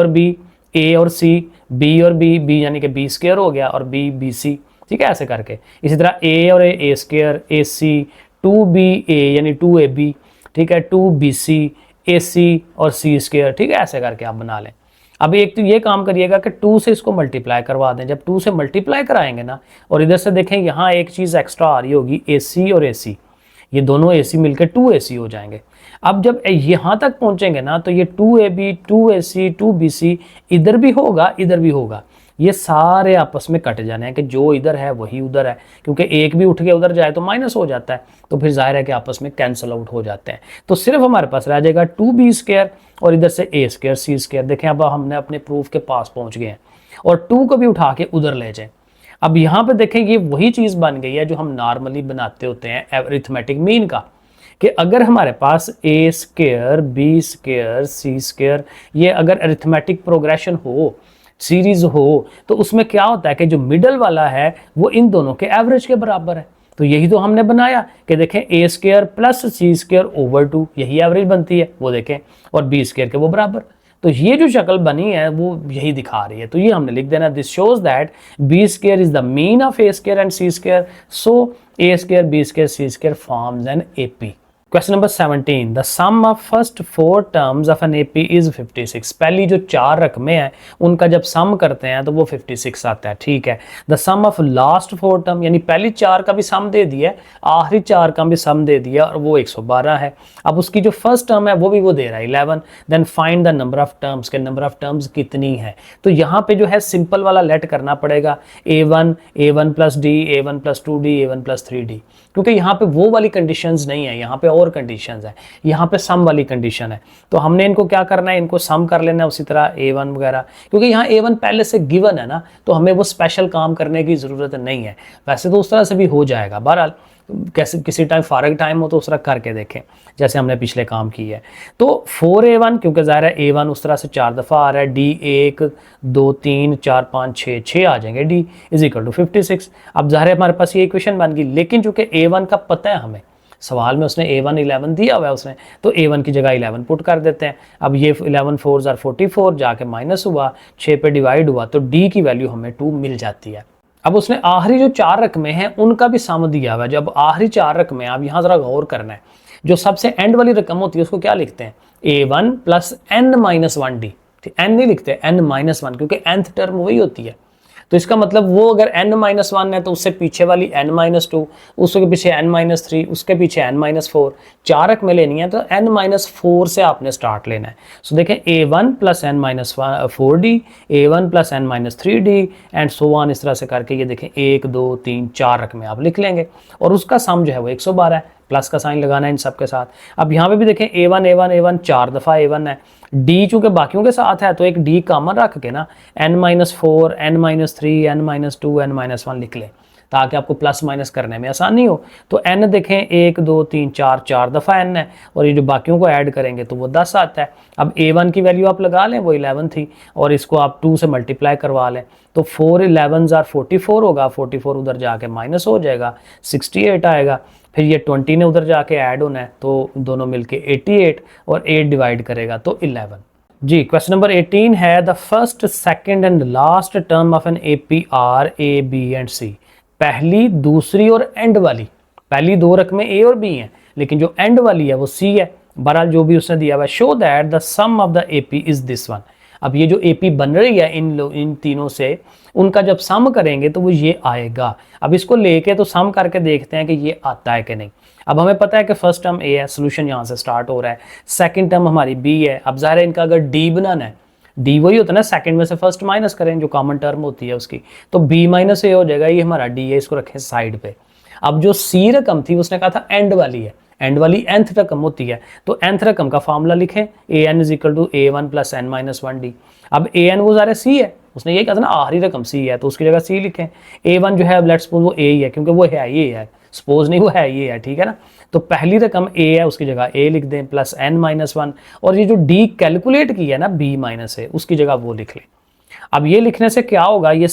और c, b और b यानी कि b स्क्वायर हो गया और b c, ठीक है, ऐसे करके। इसी तरह a और a square, a c, 2ba यानी 2ab, ठीक है, 2bc, ac और c स्क्वायर, ठीक है, ऐसे करके आप बना लें। अब एक तो ये काम करिएगा कि 2 से इसको मल्टीप्लाई करवा दें। जब 2 से मल्टीप्लाई कराएंगे ना, और इधर से देखें यहाँ एक चीज़ एक्स्ट्रा आ रही होगी, AC और AC, ये दोनों AC मिलकर 2AC हो जाएंगे। अब जब यहाँ तक पहुँचेंगे ना, तो ये 2AB, 2AC, 2BC इधर भी होगा, इधर भी होगा, ये सारे आपस में कट जाने हैं कि जो इधर है वही उधर है, क्योंकि एक भी उठ के उधर जाए तो माइनस हो जाता है, तो फिर जाहिर है कि आपस में कैंसिल आउट हो जाते हैं। तो सिर्फ हमारे पास रह जाएगा 2b स्क्वायर और इधर से a स्क्वायर c स्क्वायर। देखें अब हमने अपने प्रूफ के पास पहुंच गए हैं, और 2 को भी उठा के उधर ले जाएं। अब यहाँ पे देखें ये वही चीज़ बन गई है जो हम नॉर्मली बनाते होते हैं अरिथमेटिक मीन का, कि अगर हमारे पास a square, b square, c square ये अगर अरिथमेटिक प्रोग्रेशन हो, सीरीज हो, तो उसमें क्या होता है कि जो मिडल वाला है वो इन दोनों के एवरेज के बराबर है। तो यही तो हमने बनाया कि देखें a square plus c square over 2, यही एवरेज बनती है, वो देखें, और b स्क्वायर के वो बराबर। तो ये जो शक्ल बनी है वो यही दिखा रही है। तो ये हमने लिख देना, this shows that b square is the mean of a square and c square, so a square, b square, c square forms an AP। Question number 17, the sum of first 4 terms of an AP is 56। पहली जो 4 रकमें हैं उनका जब सम करते हैं तो वो 56 आता है, ठीक है। The sum of last 4 term, यानी पहली 4 का भी सम दे दिया है, आखिरी 4 का भी सम दे दिया, और वो 112 है। अब उसकी जो फर्स्ट टर्म है वो भी वो दे रहा है 11। Then find the number of terms, के नंबर ऑफ टर्म्स कितनी है। तो यहाँ पे जो है सिंपल वाला लेट करना पड़ेगा, a1 plus d, a1 plus 2d, a1 plus 3d, क्योंकि यहाँ पे वो वाली कंडीशंस नहीं है, यहाँ पे और कंडीशंस है, यहाँ पे सम वाली कंडीशन है। तो हमने इनको क्या करना है, इनको सम कर लेना है उसी तरह a1 वगैरह, क्योंकि यहाँ a1 पहले से गिवन है ना, तो हमें वो स्पेशल काम करने की ज़रूरत नहीं है। वैसे तो उस तरह से भी हो जाएगा, बहरहाल कैसे किसी टाइम फारग टाइम हो तो उस तरह करके देखें जैसे हमने पिछले काम की है। तो 4a1, क्योंकि ज़ाहिर है a1 उस तरह से 4 दफ़ा आ रहा है, d 1 2 3 4 5 6 आ जाएंगे, d इज इक्वल टू 56। अब ज़ाहिर है हमारे पास ये इक्वेशन बन गई, लेकिन चूंकि a1 का पता है हमें, सवाल में उसने a1 11 दिया हुआ है उसने, तो a1 की जगह 11 पुट कर देते हैं। अब ये 11 4 जार 44 जाके माइनस हुआ, 6 पे डिवाइड हुआ, तो d की वैल्यू हमें 2 मिल जाती है। अब उसने आखिरी जो 4 रकमें हैं उनका भी सम दिया हुआ है। जब आखिरी 4 रकमें, आप यहाँ ज़रा गौर करना है, जो सबसे एंड वाली रकम होती है उसको क्या लिखते हैं, a1 प्लस n-1d, n नहीं लिखते, n-1, क्योंकि nth टर्म वही होती है। तो इसका मतलब वो अगर n-1 है तो उससे पीछे वाली n-2, उसके पीछे n-3, उसके पीछे n-4, 4 रकमें लेनी है तो n-4 से आपने स्टार्ट लेना है। सो देखें a1 plus n-4d, a1 plus n-3d and so on, इस तरह से करके ये देखें 1 2 3 4 रकमें आप लिख लेंगे, और उसका सम जो है वो 112 है, प्लस का साइन लगाना है इन सब के साथ। अब यहाँ पे भी देखें a1 4 दफ़ा a1 है, d चूँकि बाकियों के साथ है तो एक d कॉमन रख के ना n-4, n-3, n-2, n-1 लिख लें, ताकि आपको प्लस माइनस करने में आसानी हो। तो n देखें 1 2 3 4 दफ़ा n है, और ये जो बाकियों को ऐड करेंगे तो वो 10 आता है। अब a1 की वैल्यू आप लगा लें, वो 11 थी, और इसको आप 2 से मल्टीप्लाई करवा लें, तो 4 11 जार 44 होगा, 44 उधर जाके माइनस हो जाएगा, 68 आएगा। फिर ये 20 ने उधर जाके ऐड होना है, तो दोनों मिलके 88, और 8 डिवाइड करेगा तो 11। जी, क्वेश्चन नंबर 18 है, the first second and last term of an AP are A B and C। पहली, दूसरी और एंड वाली, पहली 2 रकमें A और B हैं, लेकिन जो एंड वाली है वो C है। बहरहाल जो भी उसने दिया हुआ है, show that the sum of the AP is this one. अब ये जो AP बन रही है इन तीनों से, उनका जब सम करेंगे तो वो ये आएगा। अब इसको लेके तो सम करके देखते हैं कि ये आता है कि नहीं। अब हमें पता है कि फर्स्ट टर्म A है, सोल्यूशन यहाँ से स्टार्ट हो रहा है, सेकंड टर्म हमारी B है। अब ज़ाहिर है इनका अगर D बनाना है, D वही होता है ना, सेकंड में से फर्स्ट माइनस करें जो कॉमन टर्म होती है उसकी, तो B माइनस A हो जाएगा। ये हमारा D है, इसको रखें साइड पे। अब जो C रकम थी उसने कहा था एंड वाली है, एंड वाली nth रकम होती है, तो nth रकम का फार्मूला लिखें, an = a1 + n-1d। अब an वो ज़ाहिर C है, उसने ये कहा था ना आखिरी रकम C है, तो उसकी जगह C लिखें। a1 जो है लेट्स सपोज वो A ही है, क्योंकि वो है ये है, सपोज नहीं वो है ये है, ठीक है ना। तो पहली रकम A है, उसकी जगह A लिख दें प्लस n-1, और ये जो D कैलकुलेट की है ना B - A, उसकी जगह वो लिख लें। अब ये लिखने से क्या होगा, ये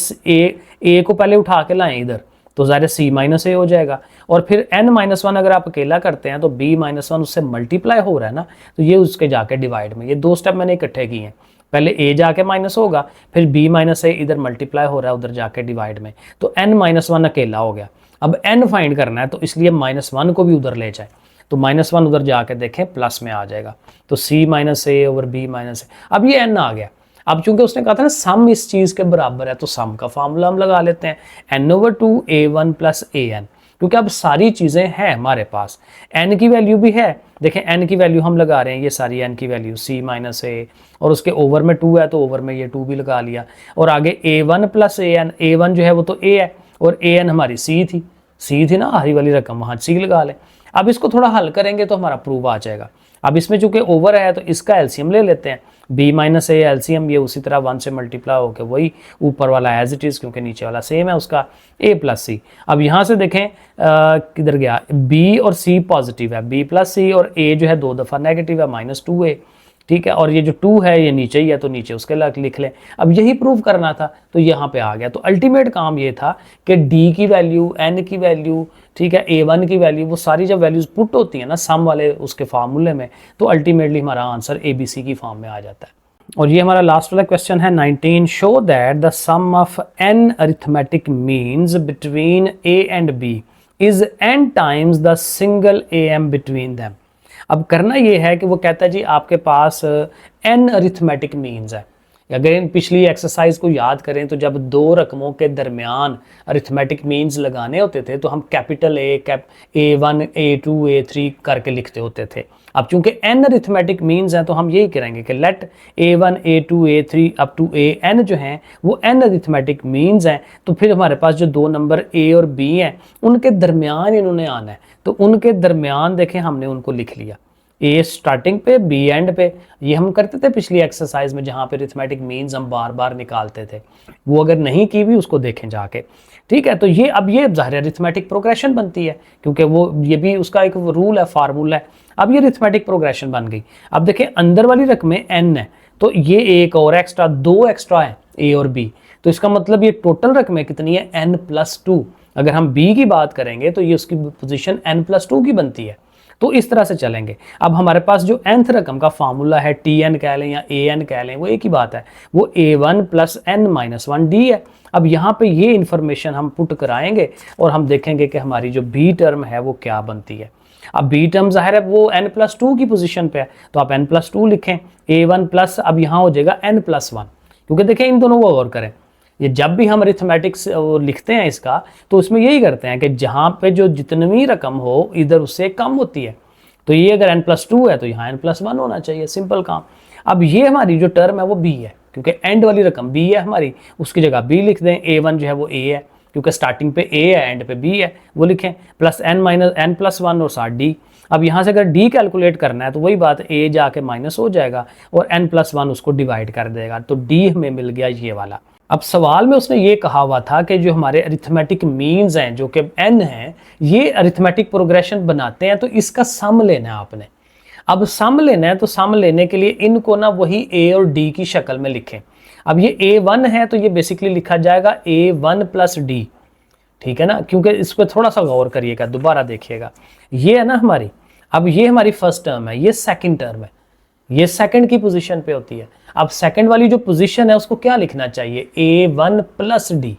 A को पहले उठा के लाएं इधर, तो ज़ाहिर C - A हो जाएगा। और फिर n-1 अगर आप अकेला करते हैं तो B - 1 उससे मल्टीप्लाई हो रहा है ना, तो ये उसके जाके डिवाइड में, ये दो स्टेप मैंने इकट्ठे किए हैं। पहले A जाके माइनस होगा, फिर B - A इधर मल्टीप्लाई हो रहा है उधर जाके डिवाइड में, तो n-1 अकेला हो गया। अब n फाइंड करना है, तो इसलिए -1 को भी उधर ले जाए, तो -1 उधर जाके देखें प्लस में आ जाएगा, तो C - A/B - A। अब ये n आ गया। अब चूंकि उसने कहा था ना सम इस चीज़ के बराबर है, तो सम का फार्मूला हम लगा लेते हैं, n/2 a1 + an, क्योंकि अब सारी चीज़ें हैं हमारे पास, n की वैल्यू भी है। देखें n की वैल्यू हम लगा रहे हैं, ये सारी n की वैल्यू C - A, और उसके ओवर में 2 है तो ओवर में ये 2 भी लगा लिया, और आगे a1 + an, a1 जो है वो तो A है, और an हमारी C थी ना आखिरी वाली रकम, वहाँ C लगा लें। अब इसको थोड़ा हल करेंगे तो हमारा प्रूफ आ जाएगा। अब इसमें चूंकि ओवर है तो इसका एलसीएम ले लेते हैं, B - A एलसीएम, ये उसी तरह 1 से मल्टीप्लाई होकर वही ऊपर वाला एज इट इज़, क्योंकि नीचे वाला सेम है उसका, A + C। अब यहाँ से देखें किधर गया, B और C पॉजिटिव है, B + C, और A जो है 2 दफ़ा नेगेटिव है, -2A, ठीक है। और ये जो 2 है ये नीचे ही है, तो नीचे उसके लिख लें। अब यही प्रूव करना था, तो यहाँ पे आ गया। तो अल्टीमेट काम ये था कि D की वैल्यू, N की वैल्यू, ठीक है, A1 की वैल्यू, वो सारी जब वैल्यूज पुट होती हैं ना सम वाले उसके फार्मूले में, तो अल्टीमेटली हमारा आंसर ABC की फॉर्म में आ जाता है। और ये हमारा लास्ट वाला क्वेश्चन है 19, show that the sum of n arithmetic means between A and B is n times the single AM between them. अब करना ये है कि वो कहता है जी आपके पास n अरिथमेटिक मीन्स है। अगर इन पिछली एक्सरसाइज को याद करें तो जब दो रकमों के दरमियान अरिथमेटिक मीन्स लगाने होते थे तो हम कैपिटल A1 A2 A3 करके लिखते होते थे। अब चूंकि n अरिथमेटिक मीन्स हैं तो हम यही करेंगे कि late A1 A2 A3 up to AN जो हैं वो n अरिथमेटिक मीन्स हैं। तो फिर हमारे पास जो दो नंबर A और B हैं उनके दरमियान इन्होंने आना है, तो उनके दरमियान देखें हमने उनको लिख लिया, A स्टार्टिंग पे B एंड पे। ये हम करते थे पिछली एक्सरसाइज में जहाँ पे अरिथमेटिक मीन्स हम बार बार निकालते थे, वो अगर नहीं की भी उसको देखें जाके, ठीक है। तो ये अब ये ज़ाहिर अरिथमेटिक प्रोग्रेशन बनती है, क्योंकि वो ये भी उसका एक रूल है, फार्मूला है। अब ये अरिथमेटिक प्रोग्रेशन बन गई। अब देखें अंदर वाली रकमें n है, तो ये एक और एक्स्ट्रा, दो एक्स्ट्रा है A और B, तो इसका मतलब ये टोटल रकमें कितनी है n+2। अगर हम B की बात करेंगे तो ये उसकी पोजीशन n+2 की बनती है। तो इस तरह से चलेंगे। अब हमारे पास जो nth रकम का फार्मूला है, Tn कह लें या An कह लें, वो एक ही बात है, वो A1 + n-1d है। अब यहाँ पे ये इंफॉर्मेशन हम पुट कराएंगे और हम देखेंगे कि हमारी जो B टर्म है वो क्या बनती है। अब B टर्म ज़ाहिर है वो n+2 की पोजीशन पे है, तो आप n+2 लिखें, A1 प्लस, अब यहाँ हो जाएगा n+1, क्योंकि देखें इन दोनों को गौर करें, ये जब भी हम अरिथमेटिक्स लिखते हैं इसका तो उसमें यही करते हैं कि जहाँ पे जो जितनी रकम हो इधर उससे कम होती है, तो ये अगर n+2 है तो यहाँ n+1 होना चाहिए, सिंपल काम। अब ये हमारी जो टर्म है वो B है, क्योंकि एंड वाली रकम B है हमारी, उसकी जगह B लिख दें। A1 जो है वो A है, क्योंकि स्टार्टिंग पे A है एंड पे B है, वो लिखें, प्लस n+1 और साथ D। अब यहाँ से अगर D कैलकुलेट करना है तो वही बात, A जाके माइनस हो जाएगा और n+1 उसको डिवाइड कर देगा, तो D हमें मिल गया ये वाला। अब सवाल में उसने ये कहा हुआ था कि जो हमारे अरिथमेटिक मीन्स हैं जो कि n हैं, ये अरिथमेटिक प्रोग्रेशन बनाते हैं, तो इसका सम लेना है आपने। अब सम लेना है तो सम लेने के लिए इनको ना वही A और D की शक्ल में लिखें। अब ये A1 है तो ये बेसिकली लिखा जाएगा A1 + D, ठीक है ना, क्योंकि इसको थोड़ा सा गौर करिएगा, दोबारा देखिएगा, ये है ना हमारी, अब ये हमारी फर्स्ट टर्म है, ये सेकंड टर्म है, ये सेकंड की पोजीशन पे होती है। अब सेकंड वाली जो पोजीशन है उसको क्या लिखना चाहिए, A1 + D,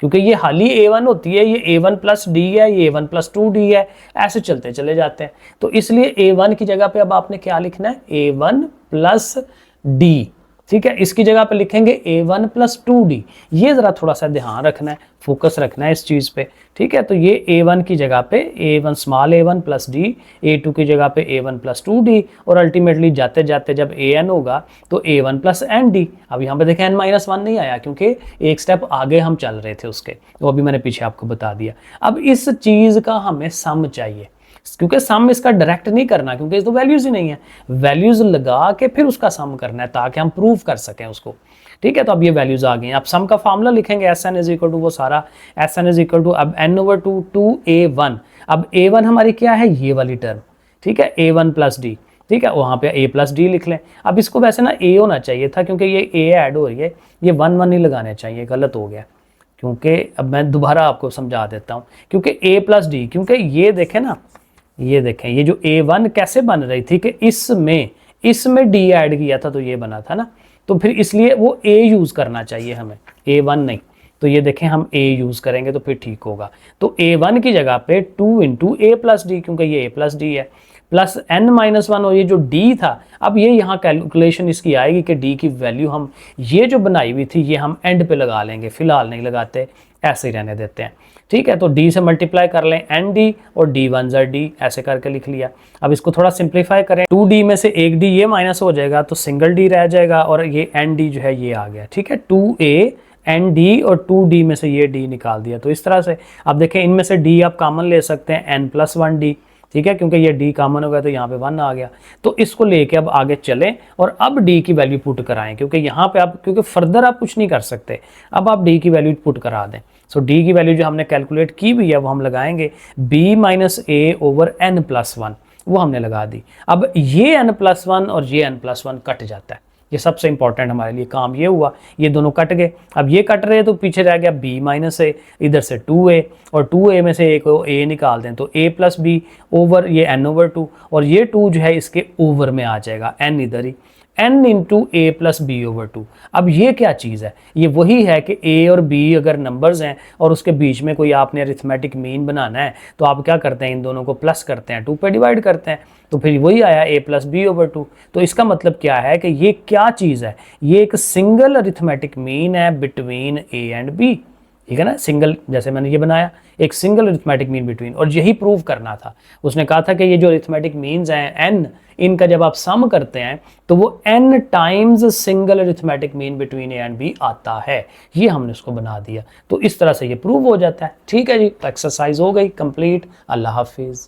क्योंकि ये हाली A1 होती है, ये A1 + D है, ये A1 + 2D है, ऐसे चलते चले जाते हैं। तो इसलिए A1 की जगह पे अब आपने क्या लिखना है, A1 + D, ठीक है, इसकी जगह पे लिखेंगे a1 प्लस 2d। ये ज़रा थोड़ा सा ध्यान रखना है, फोकस रखना है इस चीज़ पे। ठीक है, तो ये a1 की जगह पे a1 small a1 plus d, a2 की जगह पे a1 प्लस 2d, और अल्टीमेटली जाते जाते जब an होगा तो a1 प्लस nd। अब यहाँ पे देखें n माइनस 1 नहीं आया क्योंकि एक स्टेप आगे हम चल रहे थे उसके, वो अभी मैंने पीछे आपको बता दिया। अब इस चीज़ का हमें सम चाहिए, क्योंकि सम इसका डायरेक्ट नहीं करना क्योंकि तो वैल्यूज ही नहीं है, वैल्यूज लगा के फिर उसका सम करना है ताकि हम प्रूव कर सकें उसको। ठीक है, तो अब ये वैल्यूज आ गई। अब सम का फार्मूला लिखेंगे Sn इज इक्वल टू वो सारा Sn इज इक्वल टू अब n/2 2a1। अब a1 हमारी क्या है, ये वाली टर्म। ठीक है, a1 प्लस डी। ठीक है, वहाँ पे a प्लस डी लिख लें। अब इसको वैसे ना a होना चाहिए था क्योंकि ये a ऐड हो रही है, ये 1 1 नहीं लगाने चाहिए, गलत हो गया। क्योंकि अब मैं दोबारा आपको समझा देता हूँ, क्योंकि a प्लस डी, क्योंकि ये देखें ना, ये देखें ये जो a1 कैसे बन रही थी कि इसमें d ऐड किया था तो ये बना था ना, तो फिर इसलिए वो a यूज़ करना चाहिए हमें, a1 नहीं। तो ये देखें हम a यूज़ करेंगे तो फिर ठीक होगा। तो a1 की जगह पे 2 इंटू a प्लस डी, क्योंकि ये a प्लस डी है, प्लस n माइनस 1, और ये जो d था, अब ये यहाँ कैलकुलेशन इसकी आएगी कि d की वैल्यू हम ये जो बनाई हुई थी ये हम एंड पे लगा लेंगे, फिलहाल नहीं लगाते, ऐसे ही रहने देते हैं। ठीक है, तो d से मल्टीप्लाई कर लें nd, और d1 ज़र d, ऐसे करके लिख लिया। अब इसको थोड़ा सिंप्लीफाई करें, 2d में से एक d ये माइनस हो जाएगा तो सिंगल d रह जाएगा, और ये nd जो है ये आ गया। ठीक है, 2a nd और 2d में से ये d निकाल दिया। तो इस तरह से अब देखें इनमें से d आप कॉमन ले सकते हैं, n प्लस 1d। ठीक है, क्योंकि ये d कॉमन हो गया तो यहाँ पे 1 आ गया। तो इसको लेके अब आगे चलें और अब d की वैल्यू पुट कराएं, क्योंकि यहाँ पे आप, क्योंकि फर्दर आप कुछ नहीं कर सकते, अब आप d की वैल्यू पुट करा दें। सो d की वैल्यू जो हमने कैलकुलेट की हुई है वो हम लगाएंगे b minus a over n plus 1, वो हमने लगा दी। अब ये n प्लस 1 और ये n प्लस 1 कट जाता है, ये सबसे इंपॉर्टेंट हमारे लिए काम ये हुआ, ये दोनों कट गए। अब ये कट रहे तो पीछे रह गया b माइनस a, इधर से 2a, और 2a में से एक a निकाल दें तो a प्लस b ओवर ये n ओवर 2, और ये 2 जो है इसके ओवर में आ जाएगा, n इधर ही, n into a plus b over 2। अब ये क्या चीज़ है, ये वही है कि a और b अगर नंबर्स हैं और उसके बीच में कोई आपने अरिथमेटिक मीन बनाना है तो आप क्या करते हैं, इन दोनों को प्लस करते हैं, 2 पे डिवाइड करते हैं, तो फिर वही आया a प्लस बी ओवर 2। तो इसका मतलब क्या है कि ये क्या चीज़ है, ये एक सिंगल अरिथमेटिक मीन है बिटवीन a एंड b। ठीक है ना, सिंगल, जैसे मैंने ये बनाया एक सिंगल अरिथमेटिक मीन बिटवीन, और यही प्रूव करना था। उसने कहा था कि ये जो अरिथमेटिक मीन्स हैं n, इनका जब आप सम करते हैं तो वो n times single arithmetic mean between a and b आता है। ये हमने उसको बना दिया, तो इस तरह से ये प्रूव हो जाता है। ठीक है जी, एक्सरसाइज हो गई कंप्लीट। अल्लाह हाफिज़।